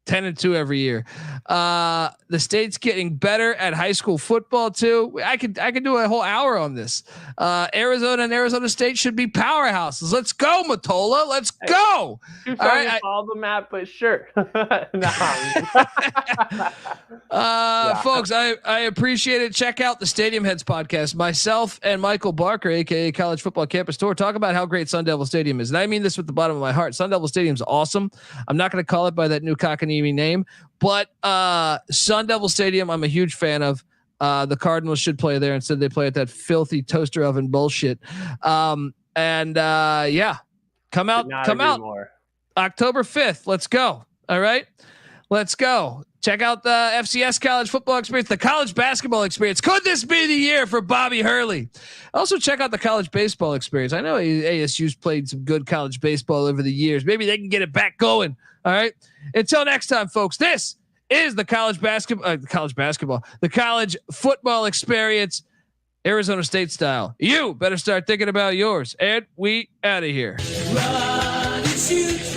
[SPEAKER 1] 10-2 every year. The state's getting better at high school football too. I could do a whole hour on this. Arizona and Arizona State should be powerhouses. Let's go, Matola. Let's go.
[SPEAKER 6] All right, follow the map, but sure.
[SPEAKER 1] Folks, I appreciate it. Check out the Stadium Heads podcast. Myself and Michael Barker, aka College Football Campus Tour, talk about how great Sun Devil Stadium is, and I mean this with the bottom of my heart. Sun Devil Stadium is awesome. I'm not going to call it by that new cockney name, but Sun Devil Stadium I'm a huge fan of. The Cardinals should play there instead they play at that filthy toaster oven bullshit. Come out
[SPEAKER 6] more.
[SPEAKER 1] October 5th. Let's go. All right, let's go. Check out the FCS College Football Experience, the College Basketball Experience. Could this be the year for Bobby Hurley? Also check out the College Baseball Experience. I know ASU's played some good college baseball over the years. Maybe they can get it back going. All right. Until next time, folks, this is the College Football Experience, Arizona State style. You better start thinking about yours. And we out of here. Run and shoot.